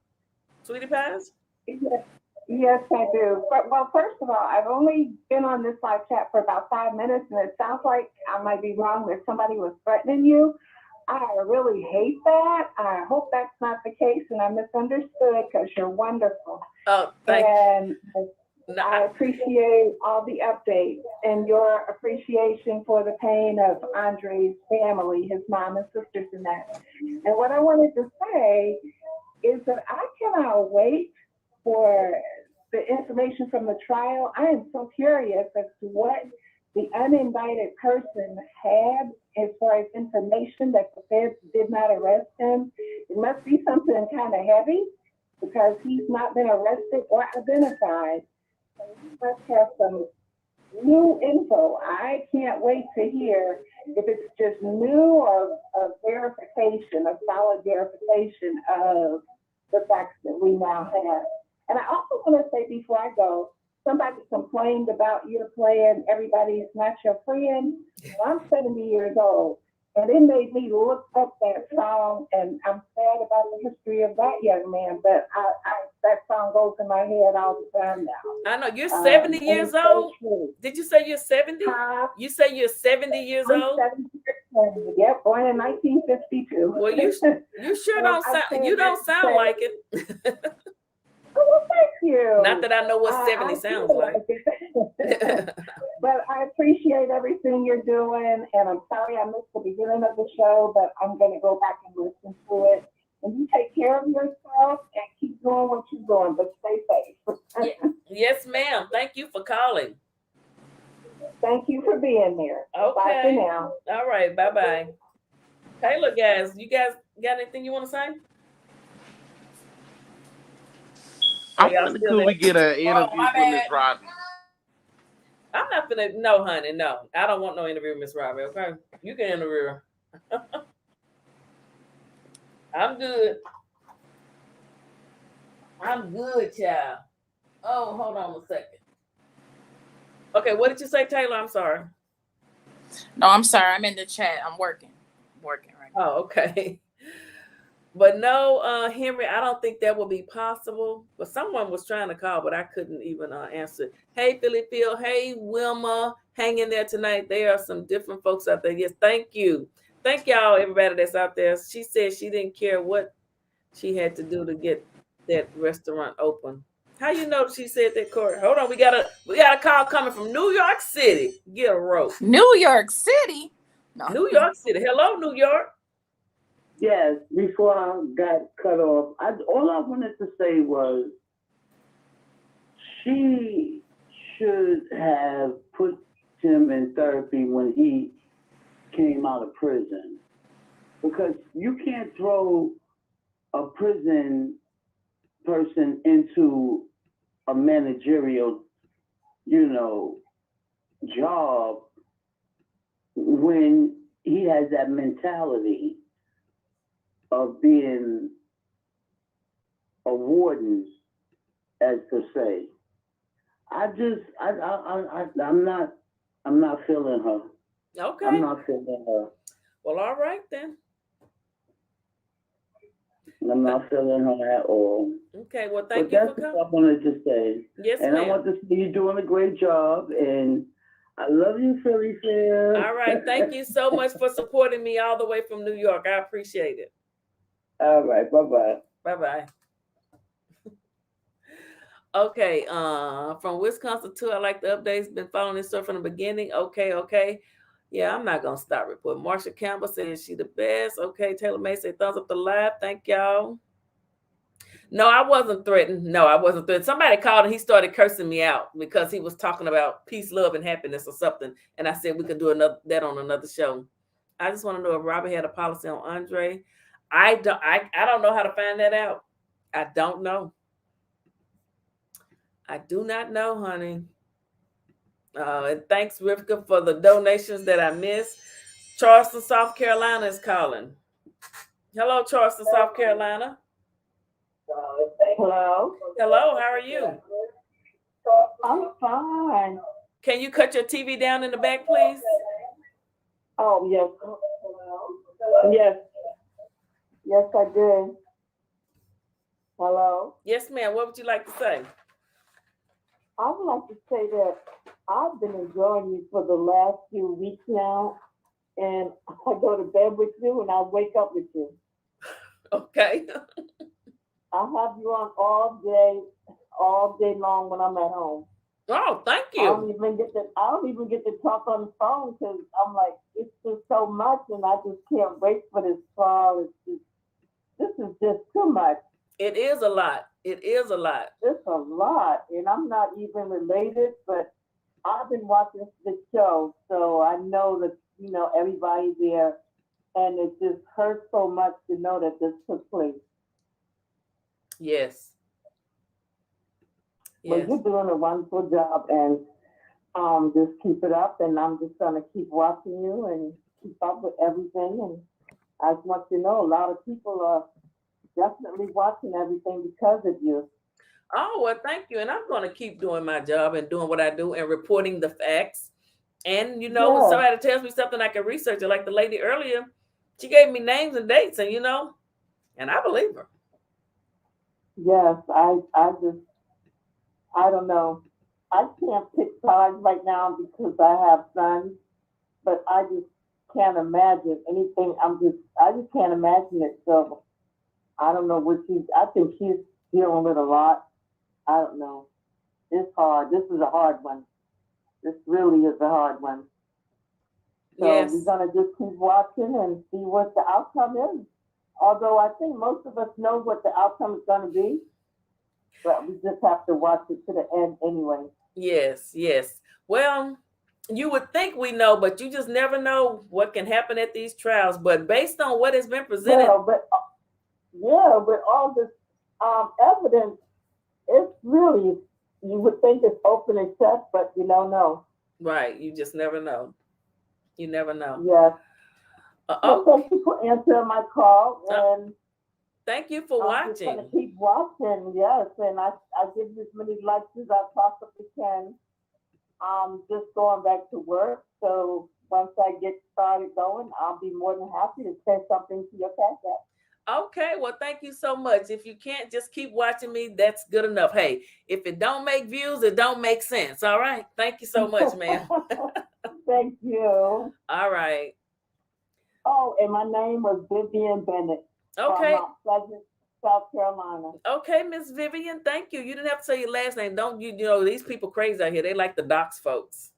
Sweetie Pies? Yes, I do. Well, first of all, I've only been on this live chat for about 5 minutes, and it sounds like I might be wrong that somebody was threatening you. I really hate that. I hope that's not the case, and I misunderstood because you're wonderful. Oh, thank you. I appreciate all the updates and your appreciation for the pain of Andre's family, his mom and sisters and that. And what I wanted to say is that I cannot wait for the information from the trial. I am so curious as to what the unindicted person had as far as information that the feds did not arrest him. It must be something kind of heavy because he's not been arrested or identified. So he must have some new info. I can't wait to hear if it's just new or a verification, a solid verification of the facts that we now have. And I also want to say before I go, somebody complained about your playing Everybody's Not Your Friend. Well, I'm 70 years old, and it made me look up that song, and I'm sad about the history of that young man, but that song goes in my head all the time now. I know. You're 70 years old? Did you say you're 70? You say you're 70 years old? 70 years old. Yep, born in 1952. Well, you sure don't sound, you don't sound like it. Well, thank you. Not that I know what 70 sounds like. But I appreciate everything you're doing, and I'm sorry I missed the beginning of the show, but I'm going to go back and listen to it. And you take care of yourself and keep doing what you're doing, but stay safe. Yes, ma'am. Thank you for calling. Thank you for being here. Okay. Bye for now. All right. Bye-bye. Hey, look, guys. You guys got anything you want to say? Could we get an interview with Miss Robbie? I'm not gonna. No, honey. No, I don't want no interview with Miss Robbie. Okay, you can interview her. I'm good. I'm good, child. Oh, hold on a second. Okay, what did you say, Taylor? I'm sorry. No, I'm sorry. I'm in the chat. I'm working right now. Oh, okay. But no, Henry, I don't think that will be possible. But someone was trying to call, but I couldn't even answer. Hey, Philly Phil. Hey, Wilma. Hang in there tonight. There are some different folks out there. Yes, thank you. Thank y'all, everybody that's out there. She said she didn't care what she had to do to get that restaurant open. How you know she said that, Corey? Hold on, we got a call coming from New York City. Get a rope. New York City? No. New York City. Hello, New York. Yes, before I got cut off, all I wanted to say was she should have put him in therapy when he came out of prison. Because you can't throw a prison person into a managerial, job when he has that mentality of being a warden, as per se. I'm not feeling her. Okay. I'm not feeling her. Well, all right then. I'm not feeling her at all. Okay, well, thank you for coming. That's what I wanted to say. Yes, and ma'am. I want to say you're doing a great job, and I love you, Philly Phil. All right, thank you so much for supporting me all the way from New York. I appreciate it. All right, bye-bye. Bye-bye. Okay, from Wisconsin too. I like the updates. Been following this stuff from the beginning. Okay. Yeah, I'm not gonna stop reporting. Marsha Campbell says she the best. Okay, Taylor May said thumbs up the live. Thank y'all. No, I wasn't threatened. Somebody called and he started cursing me out because he was talking about peace, love, and happiness or something. And I said we could do that on another show. I just want to know if Robert had a policy on Andre. I don't know how to find that out. I don't know. I do not know, honey. And thanks, Rivka, for the donations that I missed. Charleston, South Carolina is calling. Hello, Charleston, South Carolina. Hello. Hello, how are you? I'm fine. Can you cut your TV down in the back, please? Oh, yes. Yes, I did. Hello? Yes, ma'am. What would you like to say? I would like to say that I've been enjoying you for the last few weeks now, and I go to bed with you and I wake up with you. Okay. I have you on all day long when I'm at home. Oh, thank you. I don't even get to talk on the phone because I'm like, it's just so much, and I just can't wait for this fall. This is just too much. It is a lot. It is a lot. It's a lot, and I'm not even related, but I've been watching the show, so I know that everybody there, and it just hurts so much to know that this took place. Yes. Well, you're doing a wonderful job, and just keep it up. And I'm just gonna keep watching you and keep up with everything. And I just want you to know, a lot of people are definitely watching everything because of you. Oh, well, thank you. And I'm going to keep doing my job and doing what I do and reporting the facts. And, when somebody tells me something, I can research it. Like the lady earlier, she gave me names and dates, and, and I believe her. Yes, I don't know. I can't pick sides right now because I have sons, but I just can't imagine anything. I just can't imagine it. So I don't know I think she's dealing with a lot. I don't know. It's hard. This is a hard one. This really is a hard one. So we're going to just keep watching and see what the outcome is. Although I think most of us know what the outcome is going to be, but we just have to watch it to the end anyway. Yes, yes. Well, you would think we know, but you just never know what can happen at these trials. But based on what has been presented. With all this evidence, it's really, you would think it's open and shut, but you don't know. Right. You just never know. You never know. Yes. Well, thank you for answering my call. And thank you for watching. I'm just going to keep watching, yes. And I give you as many likes as I possibly can. Just going back to work. So once I get started going, I'll be more than happy to send something to your Cash App. Okay, well, thank you so much. If you can't just keep watching me, that's good enough. Hey, if it don't make views, it don't make sense. All right. Thank you so much, ma'am. Thank you. All right. Oh, and my name was Vivian Bennett. Okay. From Mount Pleasant, South Carolina. Okay, Miss Vivian, thank you. You didn't have to say your last name. Don't you know these people crazy out here? They like the dox folks.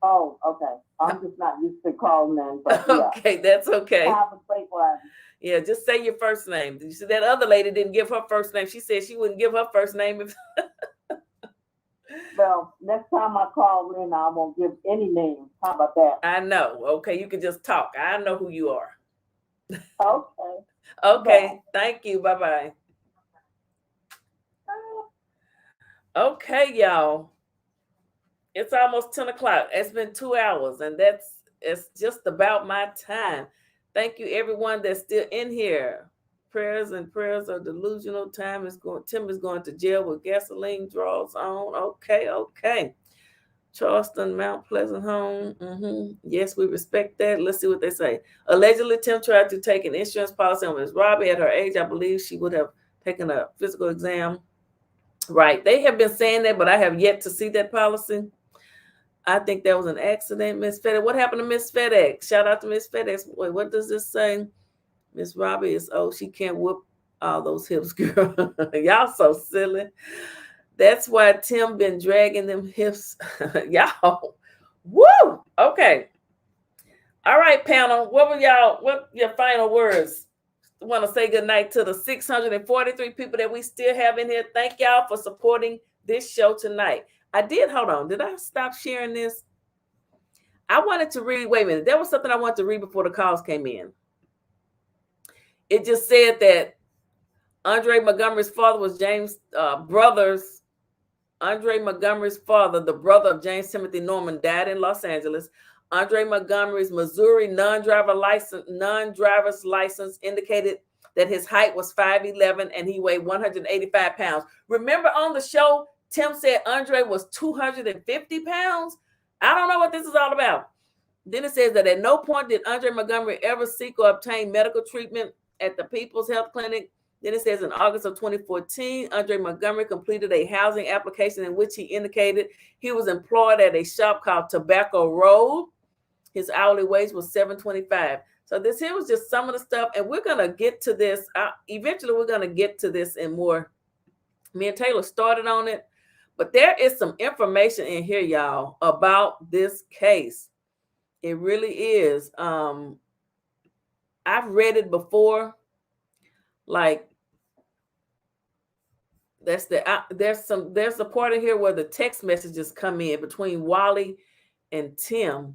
Oh, okay. I'm just not used to calling them, but yeah. Okay, that's okay. Have a great one. Yeah, just say your first name. You see, that other lady didn't give her first name. She said she wouldn't give her first name. Well, next time I call in, I won't give any names. How about that? I know. Okay, you can just talk. I know who you are. Okay. Okay, bye. Thank you. Bye-bye. Okay, y'all. It's almost 10 o'clock. It's been 2 hours, and it's just about my time. Thank you, everyone that's still in here. Prayers are delusional. Tim is going to jail with gasoline draws on. Okay. Charleston, Mount Pleasant home. Yes, we respect that. Let's see what they say. Allegedly, Tim tried to take an insurance policy on Ms. Robbie. At her age, I believe she would have taken a physical exam. Right. They have been saying that, but I have yet to see that policy. I think that was an accident, Miss FedEx. What happened to Miss FedEx? Shout out to Miss FedEx. Wait, what does this say? Miss Robbie is, she can't whoop all those hips, girl. Y'all so silly. That's why Tim been dragging them hips. Y'all. Woo! Okay. All right, panel. What your final words? I want to say good night to the 643 people that we still have in here. Thank y'all for supporting this show tonight. Hold on. Did I stop sharing this? I wanted to read, wait a minute. There was something I wanted to read before the calls came in. It just said that Andre Montgomery's father was James Brothers. Andre Montgomery's father, the brother of James Timothy Norman, died in Los Angeles. Andre Montgomery's Missouri non-driver's license indicated that his height was 5'11" and he weighed 185 pounds. Remember on the show, Tim said Andre was 250 pounds. I don't know what this is all about. Then it says that at no point did Andre Montgomery ever seek or obtain medical treatment at the People's Health Clinic. Then it says in August of 2014, Andre Montgomery completed a housing application in which he indicated he was employed at a shop called Tobacco Road. His hourly wage was $7.25. So this here was just some of the stuff, and we're going to get to this. Eventually, we're going to get to this and more. Me and Taylor started on it, But there is some information in here, y'all, about this case. It really is. I've read it before. Like, there's a part in here where the text messages come in between Wally and Tim.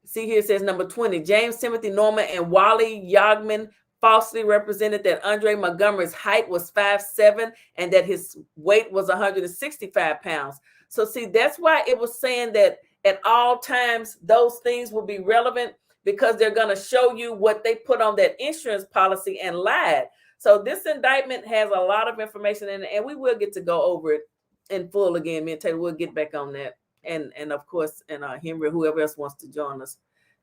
See here, it says number 20, James Timothy Norman and Wally Yogman falsely represented that Andre Montgomery's height was 5'7" and that his weight was 165 pounds. So see, that's why it was saying that at all times those things will be relevant, because they're going to show you what they put on that insurance policy and lied. So this indictment has a lot of information in it, and we will get to go over it in full again. Me and Taylor will get back on that. And of course, and Henry, whoever else wants to join us.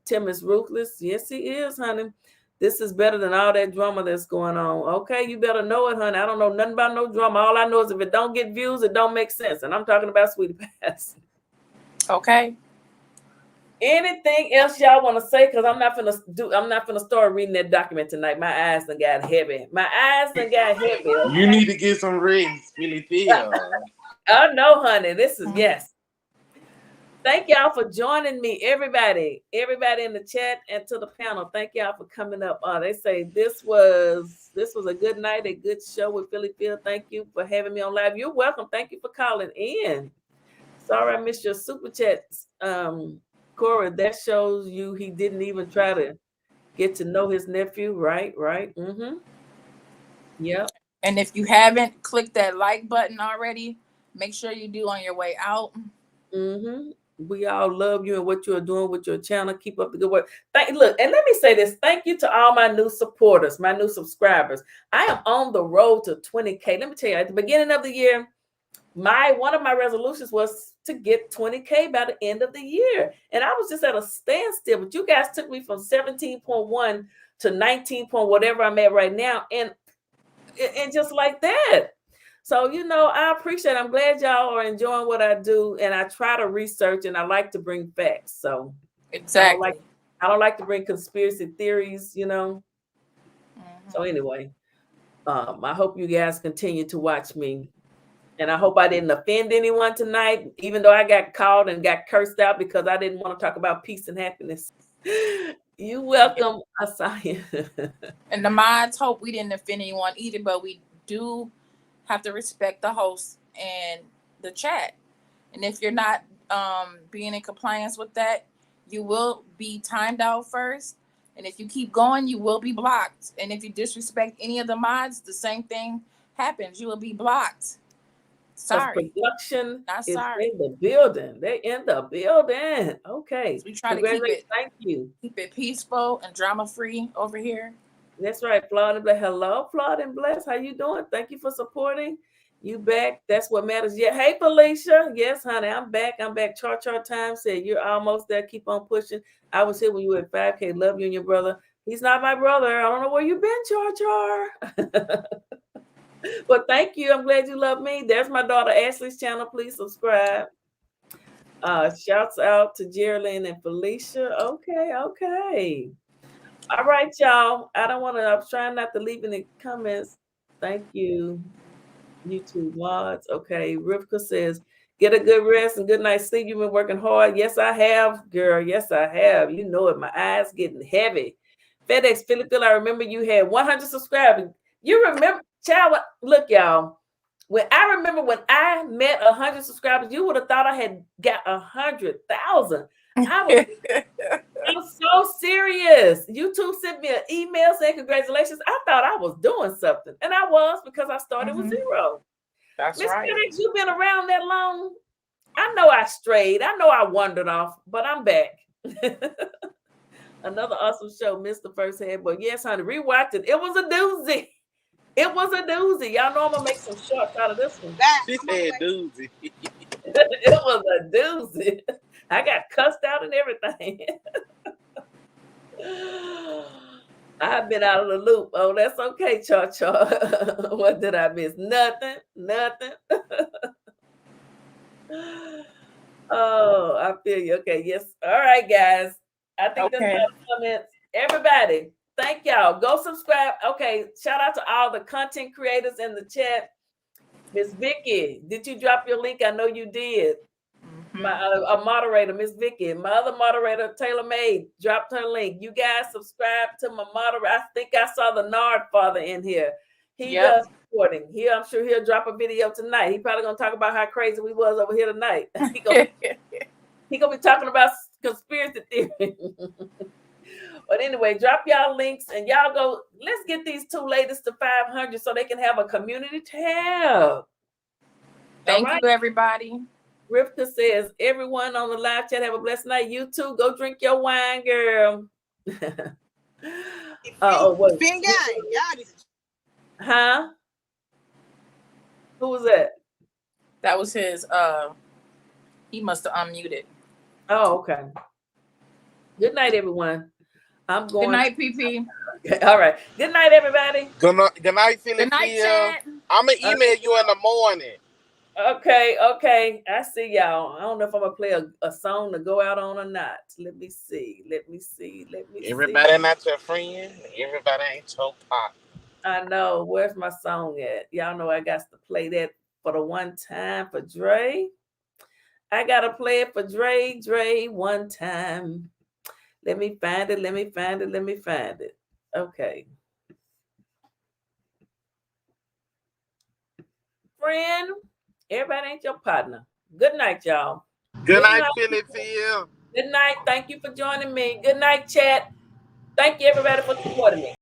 Tim is ruthless. Yes, he is, honey. This is better than all that drama that's going on. Okay, you better know it, honey. I don't know nothing about no drama. All I know is if it don't get views, it don't make sense. And I'm talking about Sweetie Pass. Okay. Anything else y'all want to say? Because I'm not gonna start reading that document tonight. My eyes done got heavy. Okay? You need to get some rest, Philly Phil. Oh no, honey. This is yes. Thank y'all for joining me, everybody in the chat and to the panel. Thank y'all for coming up. They say this was a good night, a good show with Philly Phil. Thank you for having me on live. You're welcome. Thank you for calling in. Sorry I missed your super chats, Cora. That shows you he didn't even try to get to know his nephew. Right. Mm-hmm. Yep. And if you haven't clicked that like button already, make sure you do on your way out. Mm-hmm. We all love you and what you are doing with your channel. Keep up the good work. Look, and let me say this. Thank you to all my new supporters, my new subscribers. I am on the road to 20K. Let me tell you, at the beginning of the year, one of my resolutions was to get 20K by the end of the year. And I was just at a standstill. But you guys took me from 17.1 to 19 point whatever I'm at right now. And just like that. So, I appreciate it. I'm glad y'all are enjoying what I do. And I try to research and I like to bring facts. So exactly. I don't like to bring conspiracy theories, Mm-hmm. So anyway, I hope you guys continue to watch me. And I hope I didn't offend anyone tonight, even though I got called and got cursed out because I didn't want to talk about peace and happiness. You welcome, Asaya. And the mods hope we didn't offend anyone either, but we do have to respect the host and the chat. And if you're not being in compliance with that, you will be timed out first. And if you keep going, you will be blocked. And if you disrespect any of the mods, the same thing happens. You will be blocked. Sorry. Production is in the building. They're in the building. Okay. So we try to keep it peaceful and drama free over here. That's right. Flawed and Blessed. Hello, Flawed and Blessed. How you doing? Thank you for supporting. You back. That's what matters. Yeah. Hey, Felicia. Yes, honey. I'm back. Char time said you're almost there. Keep on pushing. I was here when you were at 5K. Love you and your brother. He's not my brother. I don't know where you've been, Char. Well, thank you. I'm glad you love me. There's my daughter Ashley's channel. Please subscribe. Shouts out to Geraldine and Felicia. Okay. All right, y'all. I was trying not to leave any comments. Thank you. YouTube mods. Okay. Rivka says, get a good rest and good night's sleep. You've been working hard. Yes, I have, girl. Yes, I have. You know it. My eyes getting heavy. FedEx Philly, I remember you had 100 subscribers. You remember, child, look, y'all. When I met 100 subscribers, you would have thought I had got 100,000. I'm so serious. YouTube sent me an email saying congratulations. I thought I was doing something, and I was, because I started with 0. That's Miss right. FedEx, you've been around that long. I know I strayed. I know I wandered off, but I'm back. Another awesome show. Missed the first head, but yes, honey, rewatched it. It was a doozy. Y'all know I'm gonna make some shorts out of this one. She said doozy. It was a doozy. I got cussed out and everything. I've been out of the loop. Oh, that's okay, Char. What did I miss? Nothing. Oh, I feel you. Okay, yes. All right, guys. I think that's all the comments. Everybody, thank y'all. Go subscribe. Okay, shout out to all the content creators in the chat. Miss Vickie, did you drop your link? I know you did. My a moderator, Miss Vickie. My other moderator, Taylor May, dropped her link. You guys subscribe to my moderator. I think I saw the Nard father in here. He does recording. I'm sure he'll drop a video tonight. He probably gonna talk about how crazy we was over here tonight. He gonna be talking about conspiracy theory. But anyway, drop y'all links and y'all go. Let's get these two ladies to 500 so they can have a community tab. Thank you, everybody. Rivka says, everyone on the live chat, have a blessed night. You too. Go drink your wine, girl. Huh? Who was that? That was his. He must have unmuted. Oh, okay. Good night, everyone. I'm going. Good night, PP. All right. Good night, everybody. Good night, Philly. Good night, Chad. I'm gonna email you in the morning. Okay. I see y'all. I don't know if I'm gonna play a song to go out on or not. Let me see. Everybody not your friend. Everybody ain't your pop. I know. Where's my song at? Y'all know I got to play that for the one time for Dre. I gotta play it for Dre one time. Let me find it. Okay. Friend, everybody ain't your partner. Good night, y'all. Good night, Philly. Good night. Thank you for joining me. Good night, chat. Thank you, everybody, for supporting me.